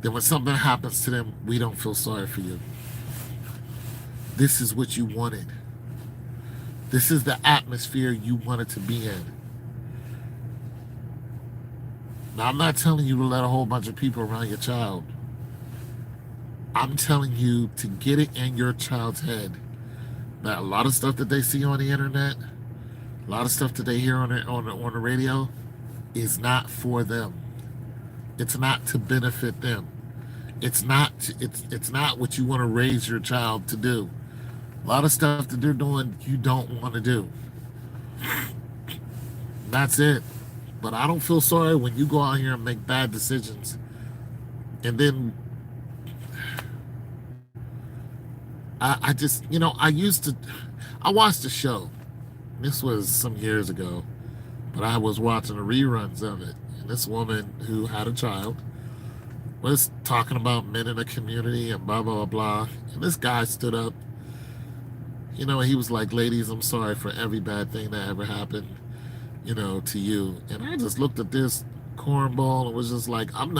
then when something happens to them, we don't feel sorry for you. This is what you wanted. This is the atmosphere you wanted to be in. Now, I'm not telling you to let a whole bunch of people around your child. I'm telling you to get it in your child's head that a lot of stuff that they see on the internet, a lot of stuff that they hear on the radio is not for them. It's not to benefit them. It's not what you want to raise your child to do. A lot of stuff that they're doing you don't want to do. That's it. But I don't feel sorry when you go out here and make bad decisions. And then I just, I watched a show. This was some years ago, but I was watching the reruns of it. And this woman who had a child was talking about men in the community and blah, blah, blah. And this guy stood up. He was like, "Ladies, I'm sorry for every bad thing that ever happened, to you." And I just looked at this cornball and was just like, I'm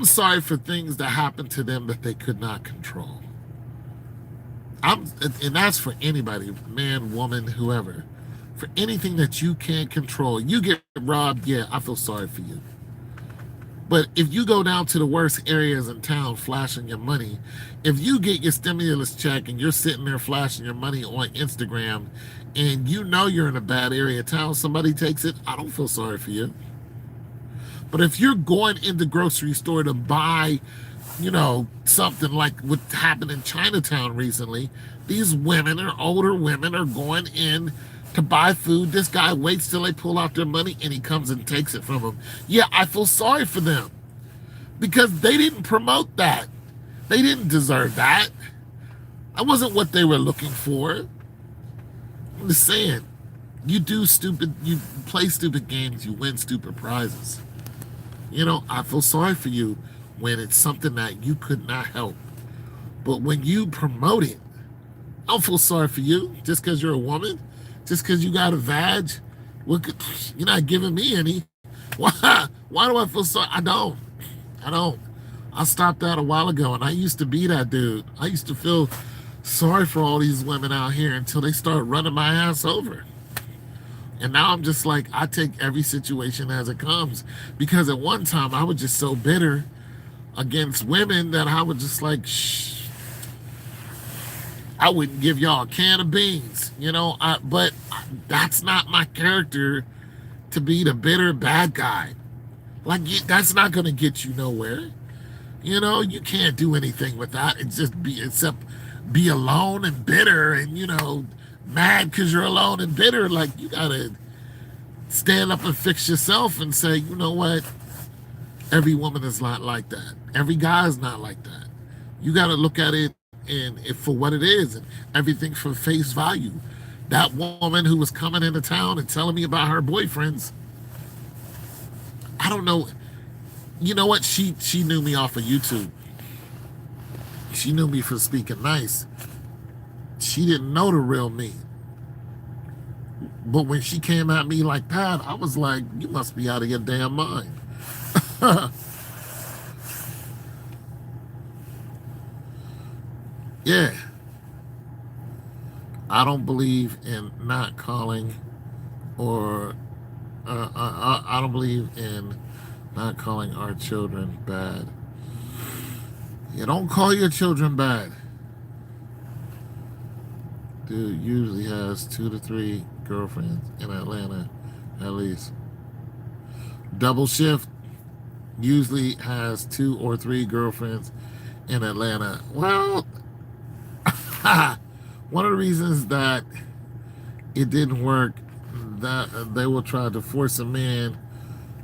sorry for things that happened to them that they could not control. And that's for anybody, man, woman, whoever. For anything that you can't control, you get robbed, yeah, I feel sorry for you. But if you go down to the worst areas in town flashing your money, if you get your stimulus check and you're sitting there flashing your money on Instagram and you know you're in a bad area of town, somebody takes it, I don't feel sorry for you. But if you're going in the grocery store to buy, something like what happened in Chinatown recently, these women or older women are going in to buy food. This guy waits till they pull out their money and he comes and takes it from them. Yeah, I feel sorry for them because they didn't promote that. They didn't deserve that. That wasn't what they were looking for. I'm just saying, you play stupid games, you win stupid prizes. I feel sorry for you when it's something that you could not help. But when you promote it, I don't feel sorry for you just because you're a woman, just because you got a vag. You're not giving me any. Why? Why do I feel sorry? I don't. I don't. I stopped that a while ago, and I used to be that dude. I used to feel sorry for all these women out here until they start running my ass over. And now I'm just like, I take every situation as it comes. Because at one time, I was just so bitter against women that I was just like, shh, I wouldn't give y'all a can of beans, but that's not my character to be the bitter bad guy. Like, that's not going to get you nowhere. You can't do anything with that. It's just except be alone and bitter and, mad because you're alone and bitter. Like, you got to stand up and fix yourself and say, you know what? Every woman is not like that. Every guy is not like that. You got to look at it and for what it is and everything for face value. That woman who was coming into town and telling me about her boyfriends, I don't know. You know what? She knew me off of YouTube. She knew me for speaking nice. She didn't know the real me. But when she came at me like that, I was like, you must be out of your damn mind. Yeah. I don't believe in not calling or I don't believe in not calling our children bad. You don't call your children bad. Dude usually has 2 to 3 girlfriends in Atlanta, at least. Double shift usually has 2 or 3 girlfriends in Atlanta. Well, one of the reasons that it didn't work, that they will try to force a man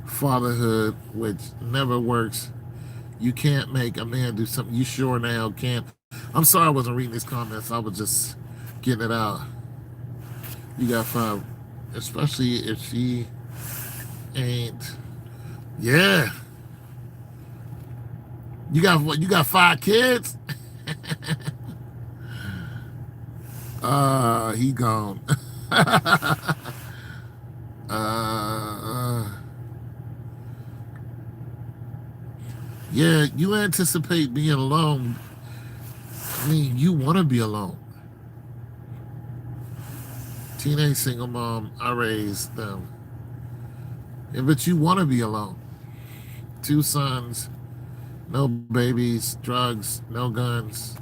fatherhood, which never works. You can't make a man do something you sure now can't. I'm sorry I wasn't reading these comments. I was just getting it out. You got 5, especially if she ain't. Yeah, you got what? You got 5 kids. He gone. uh, yeah, you anticipate being alone. I mean, you want to be alone. Teenage single mom, I raised them. Yeah, but you want to be alone. 2 sons, no babies, drugs, no guns,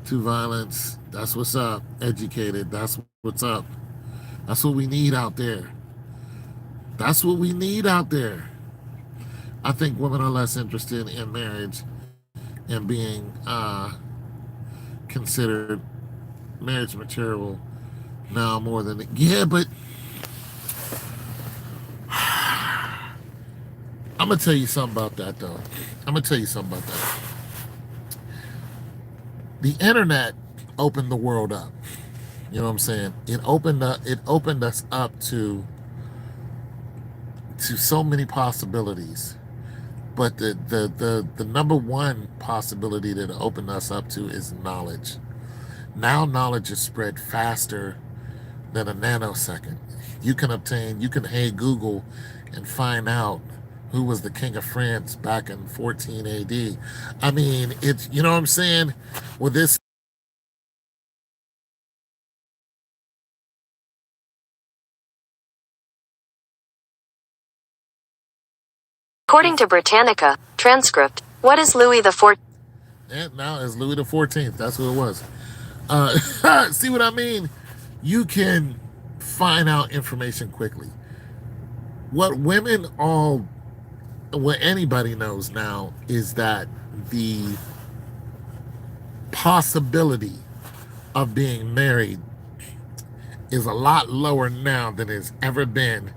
to violence. That's what's up. Educated. That's what's up. That's what we need out there. That's what we need out there. I think women are less interested in marriage and being considered marriage material now more than yeah, but I'm gonna tell you something about that though. I'm gonna tell you something about that. The internet opened the world up. You know what I'm saying? It opened us up to so many possibilities. But the number one possibility that it opened us up to is knowledge. Now knowledge is spread faster than a nanosecond. You can hey Google and find out who was the king of France back in 14 AD. I mean, it's, you know what I'm saying? With this According to Britannica, transcript, what is Louis the XIV? And now it's Louis the 14th. That's who it was. See what I mean? You can find out information quickly. What anybody knows now is that the possibility of being married is a lot lower now than it's ever been,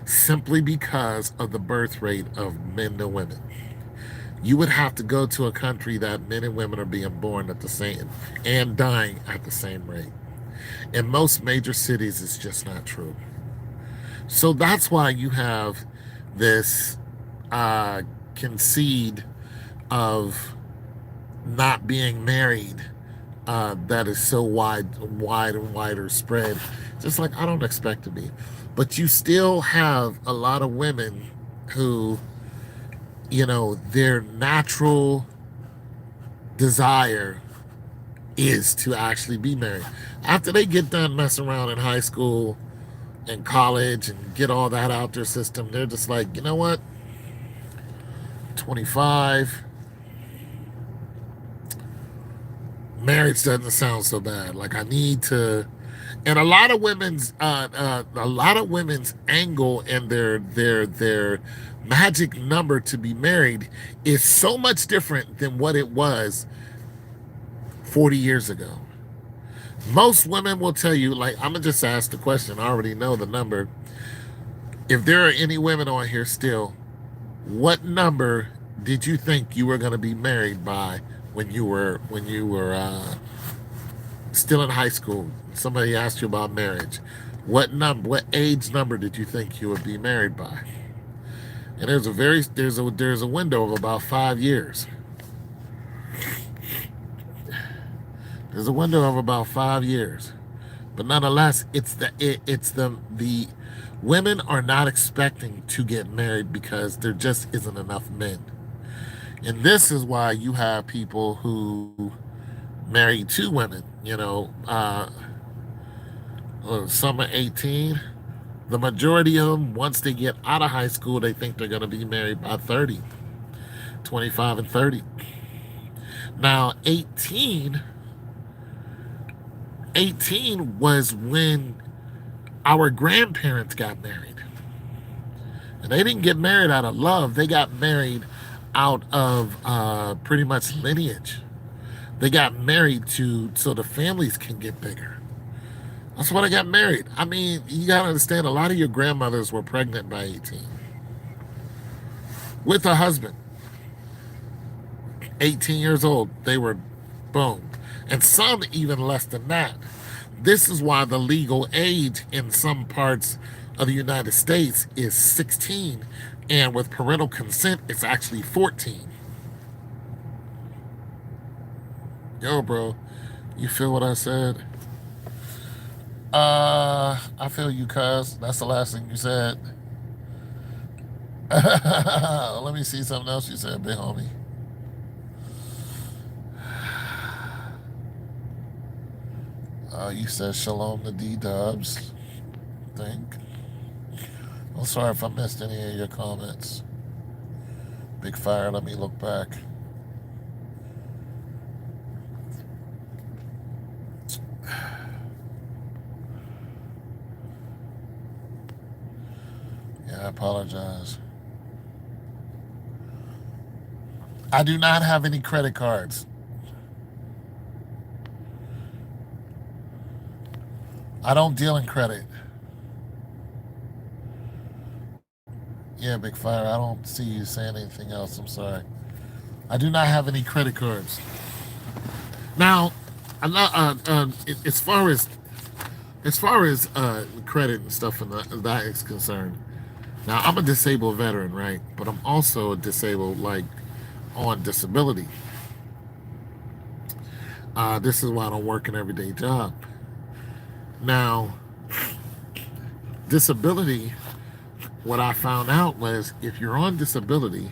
simply because of the birth rate of men to women. You would have to go to a country that men and women are being born at the same and dying at the same rate. In most major cities, it's just not true. So that's why you have this conceit of not being married that is so wide and wider spread. Just like I don't expect to be. But you still have a lot of women who, their natural desire is to actually be married. After they get done messing around in high school and college and get all that out their system, they're just like, you know what? 25. Marriage doesn't sound so bad. Like I need to, and a lot of women's angle and their magic number to be married is so much different than what it was 40 years ago. Most women will tell you, like, I'm gonna just ask the question. I already know the number. If there are any women on here still, what number did you think you were gonna be married by when you were still in high school? Somebody asked you about marriage. What age number did you think you would be married by? And there's a window of about 5 years. There's a window of about 5 years. But nonetheless, the women are not expecting to get married because there just isn't enough men. And this is why you have people who marry 2 women, some are 18. The majority of them, once they get out of high school, they think they're going to be married by 30, 25 and 30. Now, 18 was when our grandparents got married. And they didn't get married out of love. They got married out of pretty much lineage. They got married so the families can get bigger. That's why they got married. I mean, you got to understand, a lot of your grandmothers were pregnant by 18 with a husband. 18 years old, they were boom. And some even less than that. This is why the legal age in some parts of the United States is 16, and with parental consent, it's actually 14. Yo, bro, you feel what I said? I feel you, cuz. That's the last thing you said. Let me see something else you said, big homie. You said shalom to D-Dubs. I think. I'm sorry if I missed any of your comments. Big Fire, let me look back. Yeah, I apologize. I do not have any credit cards. I don't deal in credit. Yeah, Big Fire, I don't see you saying anything else. I'm sorry. I do not have any credit cards. Now, I'm not, as far as credit and stuff and that is concerned. Now, I'm a disabled veteran, right? But I'm also disabled, like, on disability. This is why I don't work an everyday job. Now, disability, what I found out was if you're on disability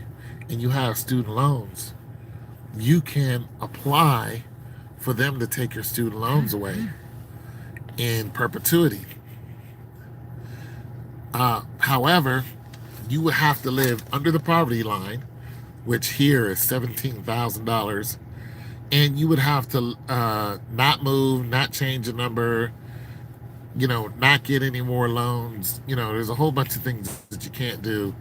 and you have student loans, you can apply for them to take your student loans away in perpetuity. However, you would have to live under the poverty line, which here is $17,000, and you would have to not move, not change a number, not get any more loans. There's a whole bunch of things that you can't do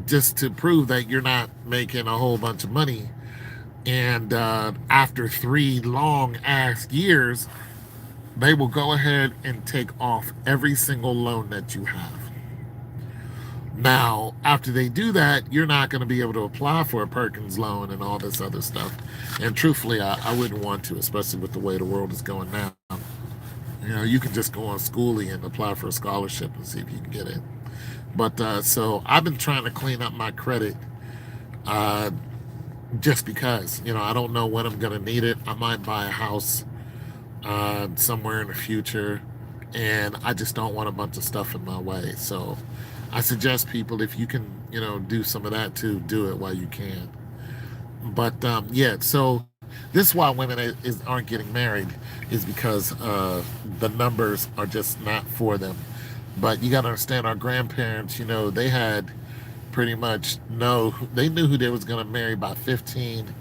just to prove that you're not making a whole bunch of money. And after 3 long-ass years, they will go ahead and take off every single loan that you have. Now, after they do that, you're not going to be able to apply for a Perkins loan and all this other stuff. And truthfully, I wouldn't want to, especially with the way the world is going now. You can just go on Schoolie and apply for a scholarship and see if you can get it. But so I've been trying to clean up my credit just because, I don't know when I'm going to need it. I might buy a house somewhere in the future, and I just don't want a bunch of stuff in my way. So I suggest people, if you can, do some of that too, do it while you can. But yeah, so this is why women aren't getting married, is because the numbers are just not for them. But you got to understand, our grandparents, they had pretty much they knew who they was going to marry by 15.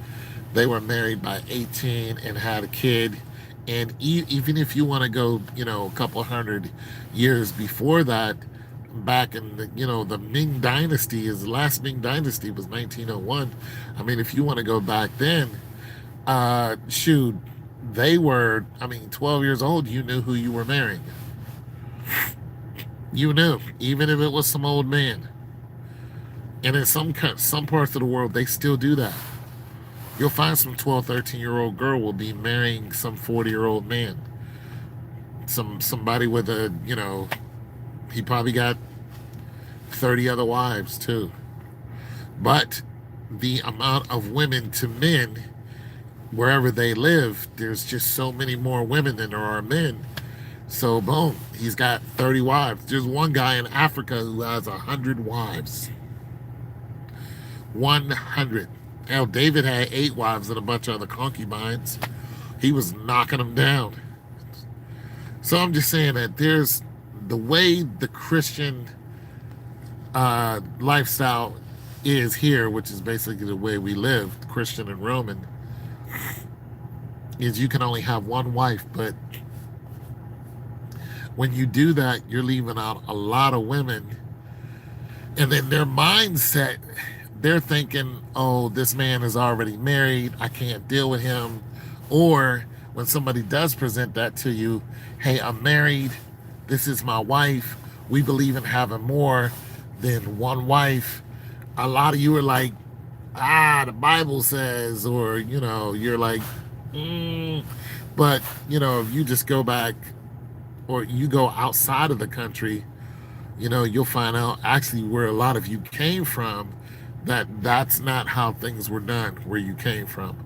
They were married by 18 and had a kid. And even if you want to go, a couple hundred years before that, back in the Ming Dynasty, the last Ming Dynasty was 1901. I mean, if you want to go back then, shoot, they were, 12 years old, you knew who you were marrying. You knew, even if it was some old man. And in some parts of the world, they still do that. You'll find some 12, 13-year-old girl will be marrying some 40-year-old man. Somebody with he probably got 30 other wives too. But the amount of women to men, wherever they live, there's just so many more women than there are men. So boom, he's got 30 wives. There's one guy in Africa who has 100 wives. 100. Hell, David had 8 wives and a bunch of other concubines. He was knocking them down. So I'm just saying that there's the way the Christian lifestyle is here, which is basically the way we live, Christian and Roman, is you can only have one wife. But when you do that, you're leaving out a lot of women. And then their mindset, they're thinking, oh, this man is already married, I can't deal with him. Or when somebody does present that to you, hey, I'm married, this is my wife, we believe in having more than one wife. A lot of you are like, the Bible says, or, you're like, But, if you just go back, or you go outside of the country, you'll find out actually where a lot of you came from, that's not how things were done where you came from.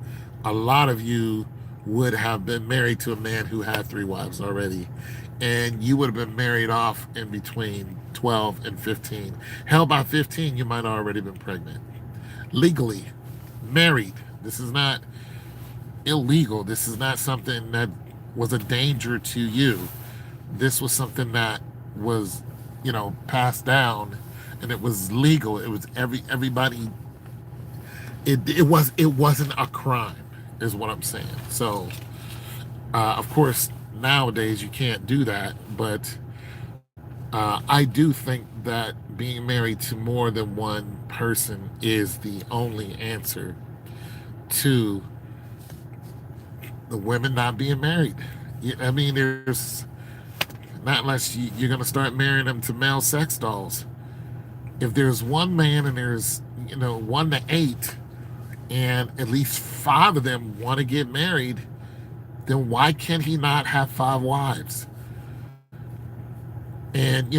A lot of you would have been married to a man who had 3 wives already, and you would have been married off in between 12 and 15. Hell, by 15, you might have already been pregnant. Legally married. This is not illegal. This is not something that was a danger to you. This was something that was, passed down, and it was legal. It was everybody. It wasn't a crime, is what I'm saying. So, of course, nowadays you can't do that, but I do think that being married to more than one person is the only answer to the women not being married. There's not unless you're going to start marrying them to male sex dolls. If there's one man and there's 1 to 8, and at least 5 of them want to get married, then why can't he not have 5 wives? And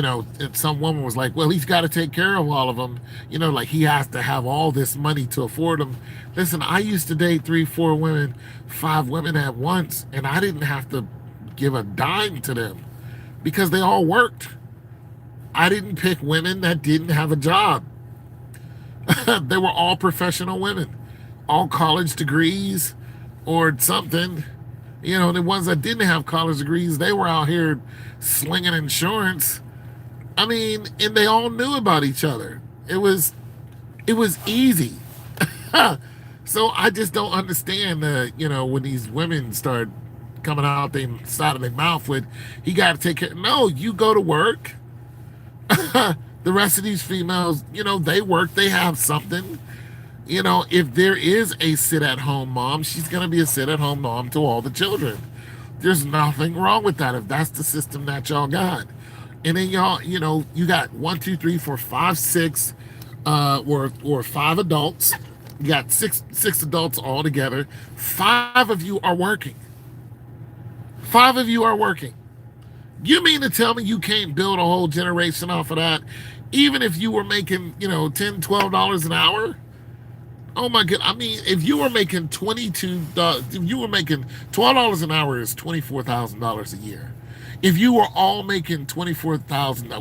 some woman was like, well, he's got to take care of all of them, like he has to have all this money to afford them. Listen, I used to date 3, 4 women, 5 women at once, and I didn't have to give a dime to them because they all worked. I didn't pick women that didn't have a job. They were all professional women, all college degrees or something. The ones that didn't have college degrees, they were out here slinging insurance, I mean, and they all knew about each other. It was easy. So I just don't understand when these women start coming out they side of their mouth with he got to take care. No, you go to work. The rest of these females, they work, they have something. If there is a sit at home mom, she's going to be a sit at home mom to all the children. There's nothing wrong with that if that's the system that y'all got. And then y'all, you got one, two, three, four, five, six, or five adults. You got six adults all together. Five of you are working. Five of you are working. You mean to tell me you can't build a whole generation off of that, even if you were making, $10, $12 an hour? Oh my God! I mean, if you were making if you were making $12 an hour, is $24,000 a year. If you were all making 24,000,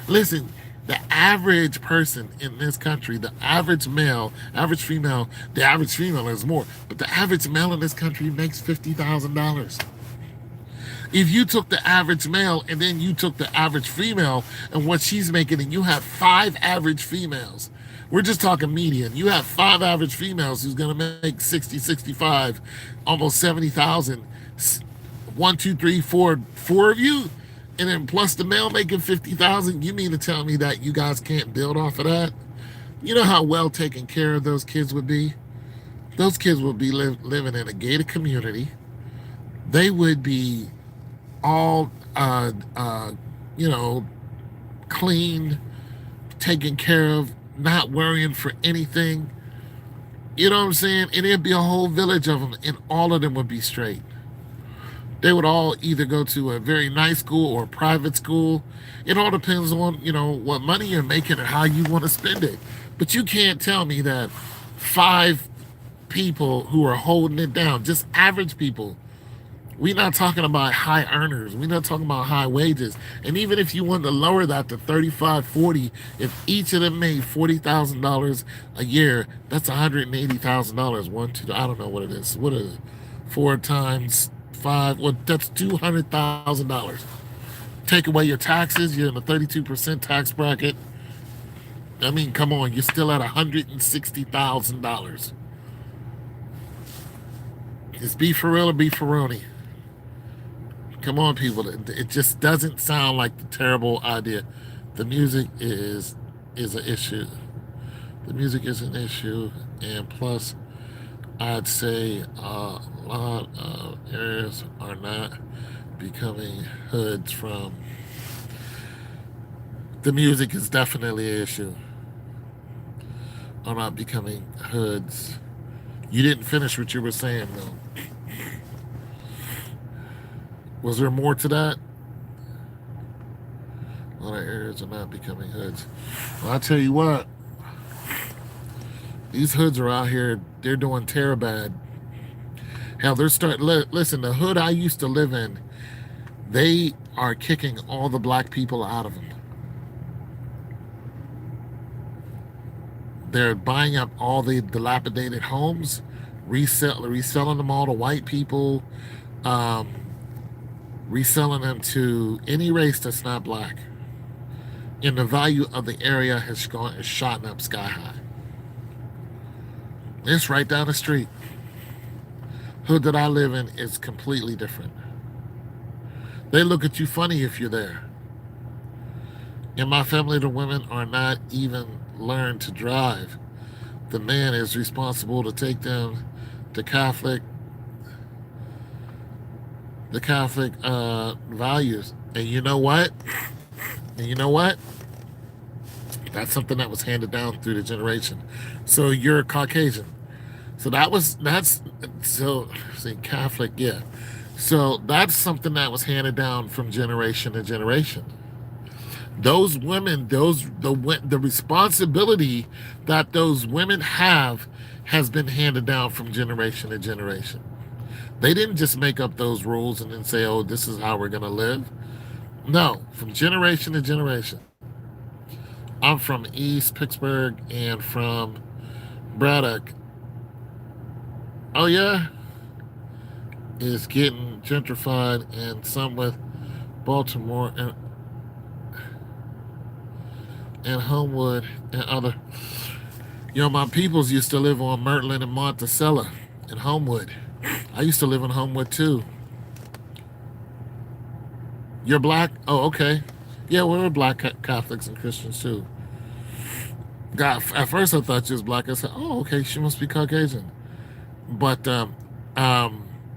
listen, the average person in this country, the average male, average female, the average female is more, but the average male in this country makes $50,000. If you took the average male and then you took the average female and what she's making, and you have five average females, we're just talking median. You have five average females who's going to make 60, 65, almost 70,000. One, two, three, four of you, and then plus the male making 50,000. You mean to tell me that you guys can't build off of that? You know how well taken care of those kids would be? Those kids would be living in a gated community. They would be all, clean, taken care of, not worrying for anything. You know what I'm saying? And it'd be a whole village of them, and all of them would be straight. They would all either go to a very nice school or a private school. It all depends on, what money you're making and how you want to spend it. But you can't tell me that five people who are holding it down, just average people. We're not talking about high earners. We're not talking about high wages. And even if you wanted to lower that to 35, 40, if each of them made $40,000 a year, that's $180,000. One, two, I don't know what it is. What is it? 4 times 5, well, that's $200,000. Take away your taxes, you're in the 32% tax bracket. I mean, come on, you're still at $160,000. Is beef for real or beef Ferroni? Come on, people. It just doesn't sound like the terrible idea. The music is an issue. The music is an issue, and plus, I'd say a lot of areas are not becoming hoods from. The music is definitely an issue. Are not becoming hoods. You didn't finish what you were saying, though. Was there more to that? A lot of areas are not becoming hoods. Well, I'll tell you what. These hoods are out here. They're doing terror bad. Hell, they're starting. Listen, the hood I used to live in, they are kicking all the black people out of them. They're buying up all the dilapidated homes, reselling them all to white people, reselling them to any race that's not black. And the value of the area has shot up sky high. It's right down the street. Hood that I live in is completely different. They look at you funny if you're there. In my family, the women are not even learned to drive. The man is responsible to take them to the Catholic values. And you know what? That's something that was handed down through the generation. So you're Caucasian. So Catholic, yeah. So that's something that was handed down from generation to generation. Those women, the responsibility that those women have has been handed down from generation to generation. They didn't just make up those rules and then say, oh, this is how we're going to live. No, from generation to generation. I'm from East Pittsburgh and from Braddock. Oh, yeah? It's getting gentrified, and some with Baltimore. And and Homewood and other. My peoples used to live on Mertland and Monticello and Homewood. I used to live in Homewood too. You're black? Oh, okay. Yeah, we're black Catholics and Christians too. God, at first I thought she was black. I said, oh, okay, she must be Caucasian. But um,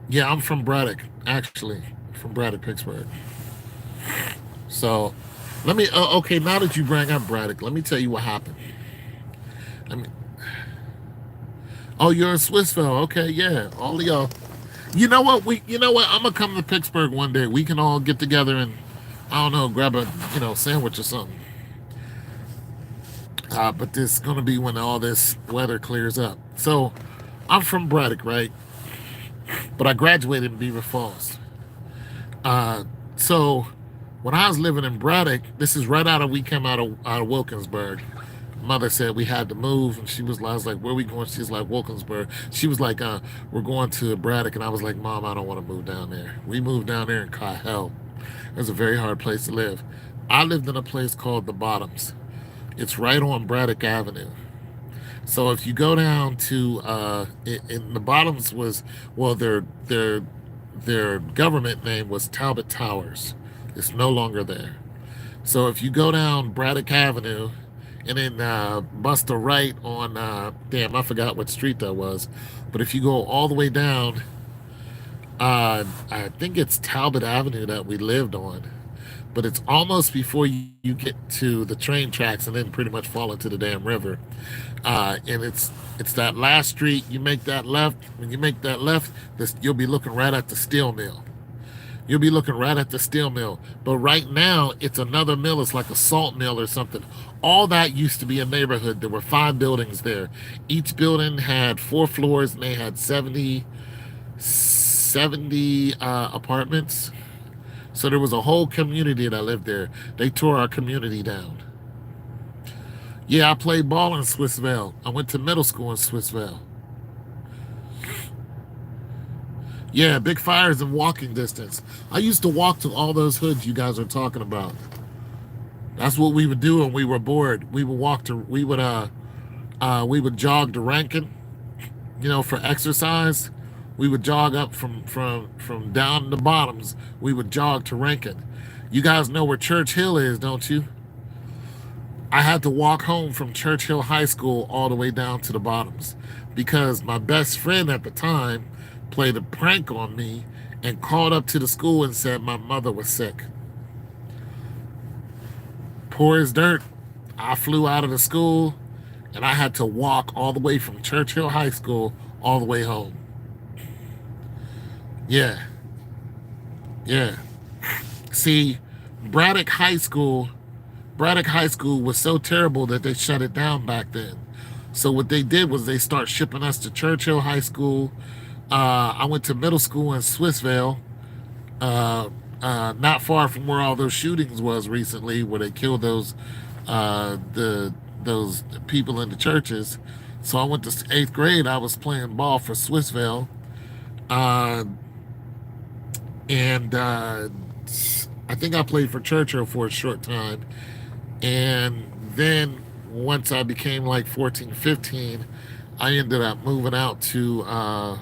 yeah, I'm from Braddock, actually, from Braddock, Pittsburgh. So let me. Okay, now that you bring up Braddock, let me tell you what happened. I mean, oh, you're in Swissville. Okay, yeah, all of y'all. You know what? You know what? I'm gonna come to Pittsburgh one day. We can all get together and I don't know, grab a sandwich or something. But this is gonna be when all this weather clears up. So I'm from Braddock, right? But I graduated in Beaver Falls. So when I was living in Braddock, this is right we came out of Wilkinsburg. Mother said we had to move, and I was like, where are we going? She's like, Wilkinsburg. She was like, we're going to Braddock, and I was like, Mom, I don't want to move down there. We moved down there and caught hell. It was a very hard place to live. I lived in a place called the Bottoms. It's right on Braddock Avenue. So if you go down to in the Bottoms was their government name was Talbot Towers. It's no longer there. So if you go down Braddock Avenue and then bust a right on damn, I forgot what street that was, but if you go all the way down, I think it's Talbot Avenue that we lived on, but it's almost before you get to the train tracks and then pretty much fall into the damn river. And it's that last street. You make that left. When you make that left, you'll be looking right at the steel mill. You'll be looking right at the steel mill. But right now, it's another mill. It's like a salt mill or something. All that used to be a neighborhood. There were 5 buildings there. Each building had 4 floors, and they had 70 apartments. So there was a whole community that lived there. They tore our community down. Yeah, I played ball in Swissvale. I went to middle school in Swissvale. Yeah, big fires in walking distance. I used to walk to all those hoods you guys are talking about. That's what we would do when we were bored. We would we would jog to Rankin, for exercise. We would jog up from down the Bottoms. We would jog to Rankin. You guys know where Church Hill is, don't you? I had to walk home from Church Hill High School all the way down to the Bottoms because my best friend at the time played a prank on me and called up to the school and said my mother was sick. Poor as dirt. I flew out of the school and I had to walk all the way from Church Hill High School all the way home. Yeah. Yeah. See, Braddock High School was so terrible that they shut it down back then. So what they did was they start shipping us to Churchill High School. I went to middle school in Swissvale, not far from where all those shootings was recently, where they killed those people in the churches. So I went to 8th grade. I was playing ball for Swissvale, and I think I played for Churchill for a short time. And then once I became like 14, 15, I ended up moving out to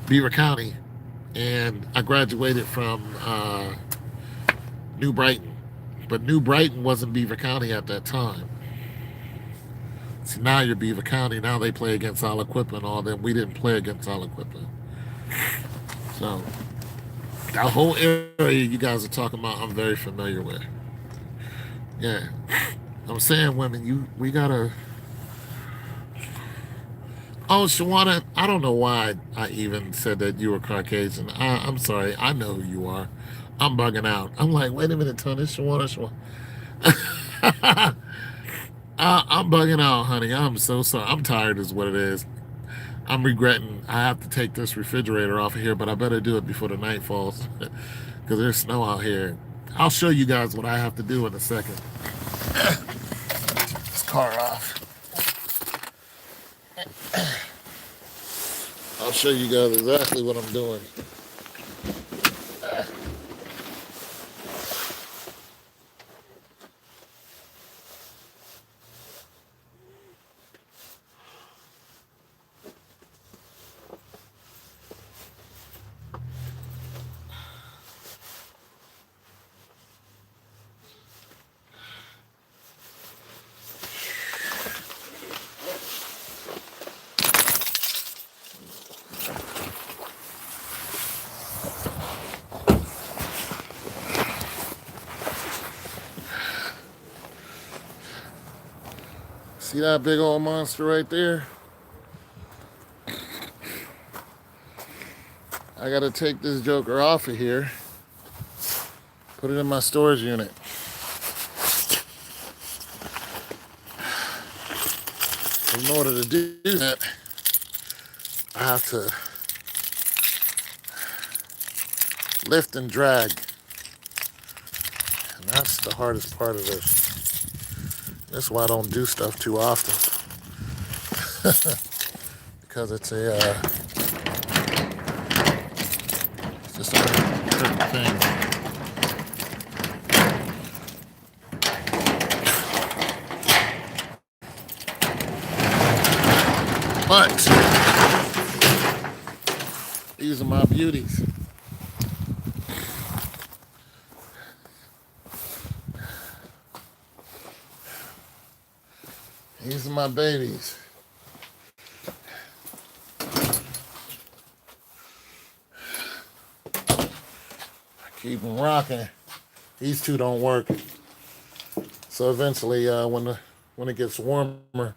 Beaver County, and I graduated from New Brighton. But New Brighton wasn't Beaver County at that time. See, now you're Beaver County. Now they play against Aliquippa and all them. We didn't play against Aliquippa. So that whole area you guys are talking about, I'm very familiar with. Yeah. I'm saying, women, we gotta... Oh, Shawana, I don't know why I even said that you were Caucasian. I'm sorry. I know who you are. I'm bugging out. I'm like, wait a minute, Tony. Shawana. I'm bugging out, honey. I'm so sorry. I'm tired is what it is. I'm regretting I have to take this refrigerator off of here, but I better do it before the night falls because there's snow out here. I'll show you guys what I have to do in a second. Take this car off. I'll show you guys exactly what I'm doing. See that big old monster right there? I gotta take this joker off of here, put it in my storage unit. In order to do that, I have to lift and drag. And that's the hardest part of this. That's why I don't do stuff too often. Because it's just a certain thing. But these are my beauties. These are my babies. Keep them rocking. These two don't work. So eventually, when it gets warmer,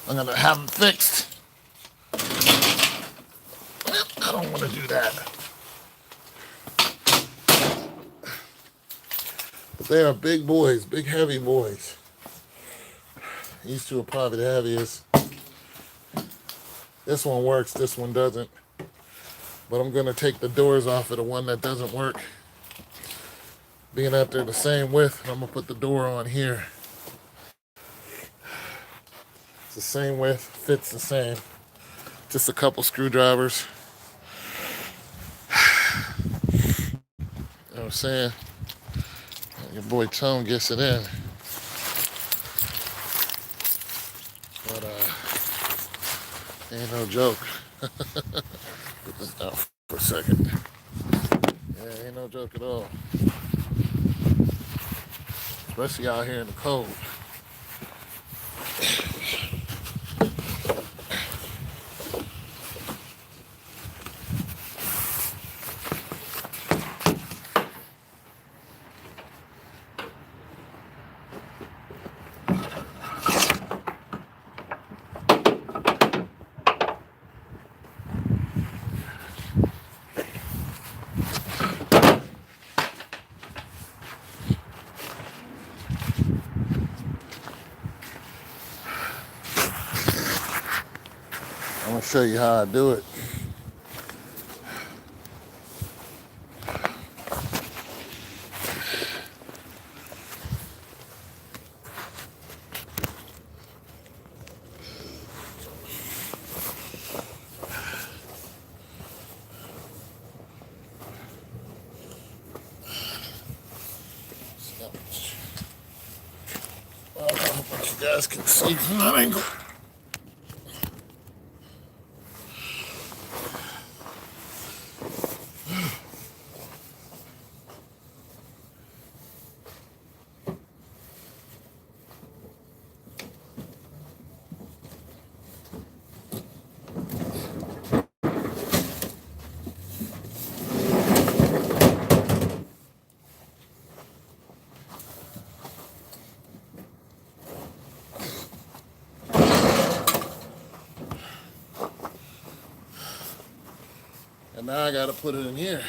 I'm gonna have them fixed. I don't want to do that. But they are big boys, big heavy boys. These two are probably the heaviest. This one works, this one doesn't. But I'm gonna take the doors off of the one that doesn't work. Being that they're the same width, I'm gonna put the door on here. It's the same width, fits the same. Just a couple screwdrivers. You know what I'm saying? Your boy Tone gets it in. But ain't no joke. Put this down for a second. Yeah, ain't no joke at all. Especially out here in the cold. I'm gonna show you how I do it. Well, I hope you guys can see from that angle. And now I gotta put it in here.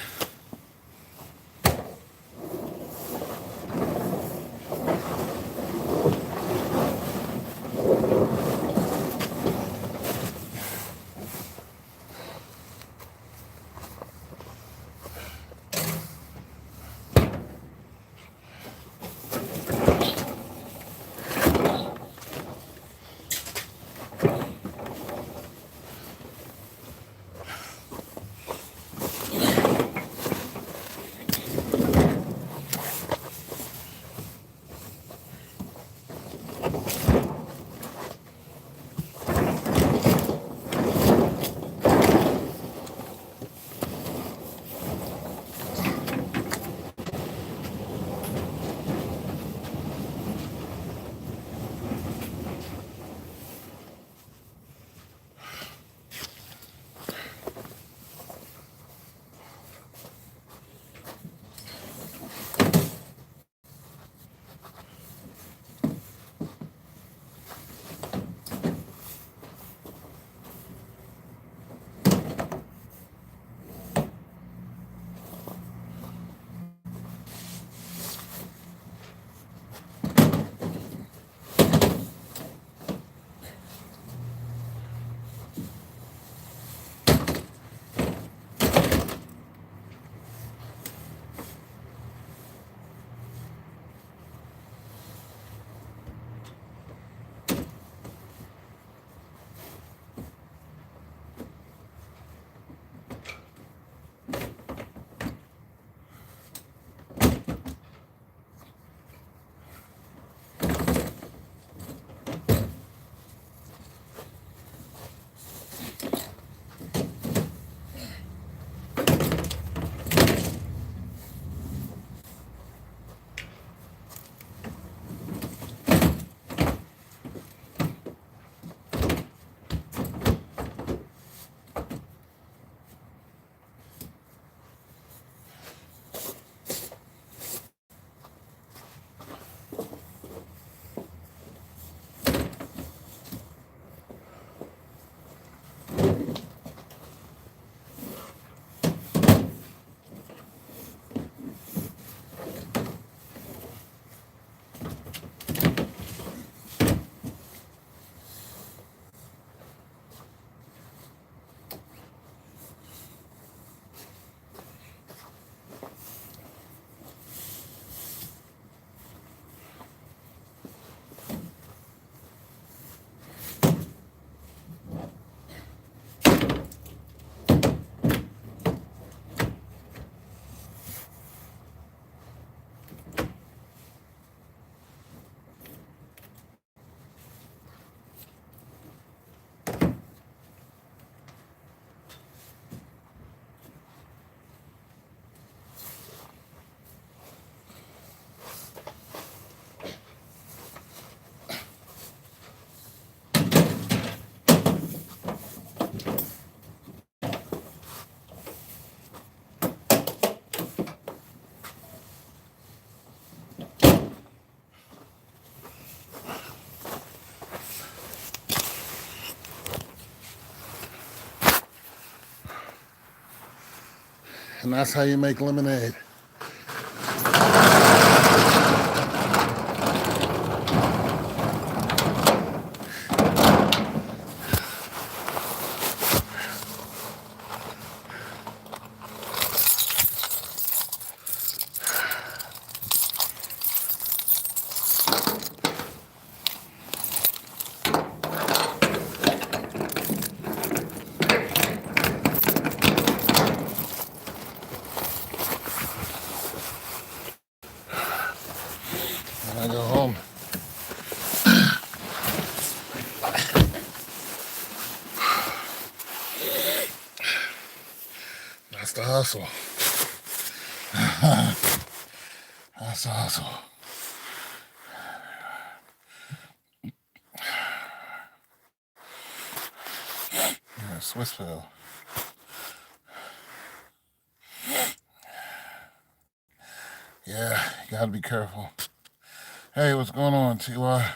And that's how you make lemonade. When I go home, that's the hustle. That's the hustle. Yeah, Swissville. Yeah, you gotta be careful. Hey, what's going on, T.Y.?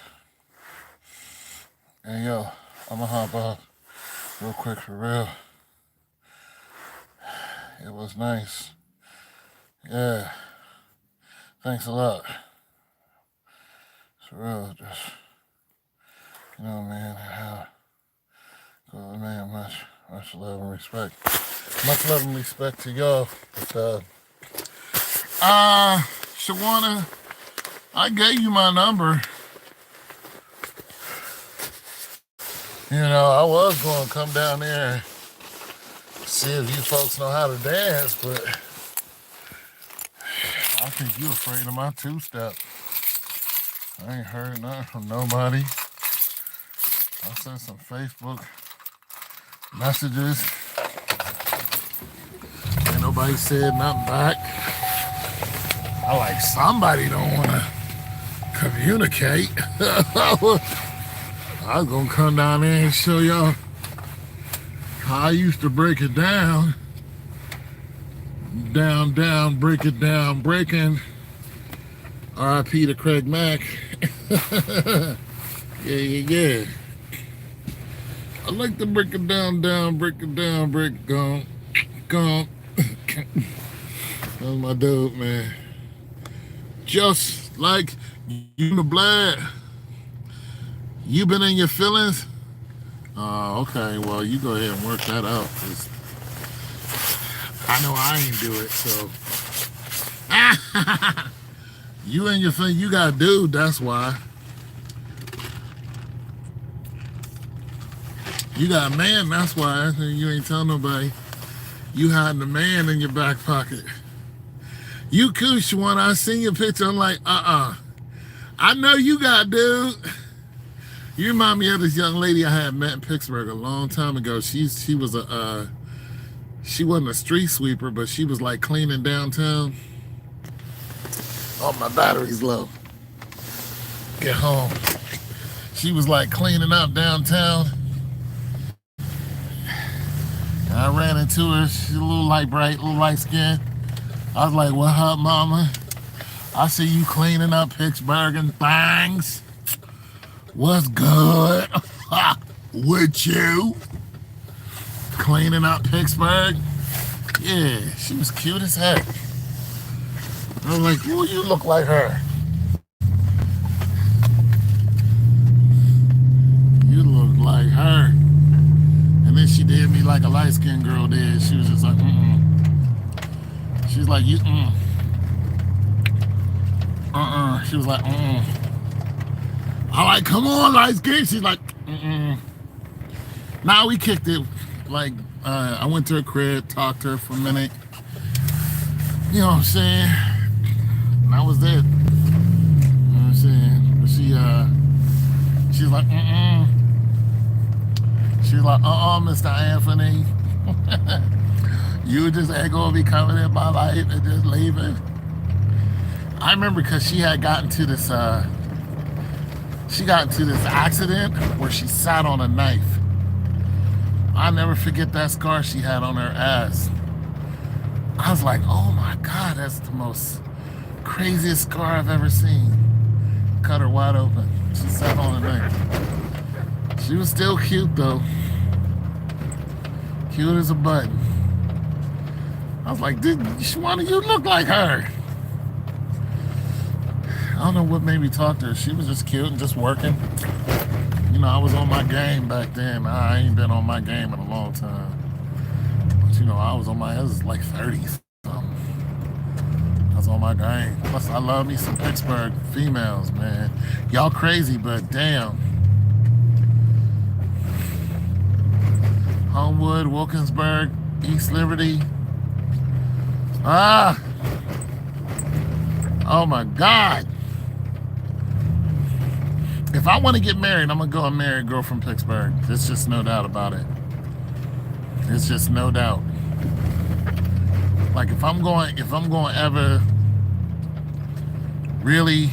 Hey, yo, I'm gonna hop off real quick for real. It was nice. Yeah, thanks a lot. For real, just, you know, man, man, much love and respect. Much love and respect to y'all. But, Shawana, I gave you my number. You know, I was going to come down there and see if you folks know how to dance, but I think you're afraid of my two-step. I ain't heard nothing from nobody. I sent some Facebook messages. Ain't nobody said nothing back. I like somebody don't want to communicate. I was gonna come down there and show y'all how I used to break it down. Down, break it down, breaking. R.I.P. to Craig Mack. Yeah. I like to break it down, break it down, break it gone. That was my dude, man. Just like you, the Blad. You been in your feelings? Oh, okay. Well, you go ahead and work that out, 'cause I know I ain't do it, so. You and your thing, you got a dude, that's why. You got a man, that's why. You ain't telling nobody. You hiding the man in your back pocket. You cool, Shawana. I seen your picture. I'm like, I know you got a dude. You remind me of this young lady I had met in Pittsburgh a long time ago. She was she wasn't a street sweeper, but she was like cleaning downtown. Oh, my battery's low. Get home. She was like cleaning up downtown. And I ran into her. She's a little light skin. I was like, what up, mama? I see you cleaning up Pittsburgh and things. What's good with you? Cleaning up Pittsburgh? Yeah, she was cute as heck. I was like, well, you look like her. a light-skinned girl did. She was just like, mm-mm. She's like, you, She was like, I'm like, come on, light-skinned. She's like, Now we kicked it. Like, I went to her crib, talked to her for a minute. You know what I'm saying? And that was it. You know what I'm saying? But she's like, She's like, Mr. Anthony. You just ain't gonna be coming in my life and just leaving. I remember because she got into this accident where she sat on a knife. I'll never forget that scar she had on her ass. I was like, oh my God, that's the most craziest scar I've ever seen. Cut her wide open. She sat on a knife. She was still cute though. Cute as a button. I was like, dude, you look like her. I don't know what made me talk to her. She was just cute and just working. You know, I was on my game back then. I ain't been on my game in a long time. But you know, I was like 30s. I was on my game. Plus, I love me some Pittsburgh females, man. Y'all crazy, but damn. Homewood, Wilkinsburg, East Liberty. Oh my God. If I want to get married, I'm gonna go and marry a girl from Pittsburgh. There's just no doubt about it. There's just no doubt. Like if I'm going ever really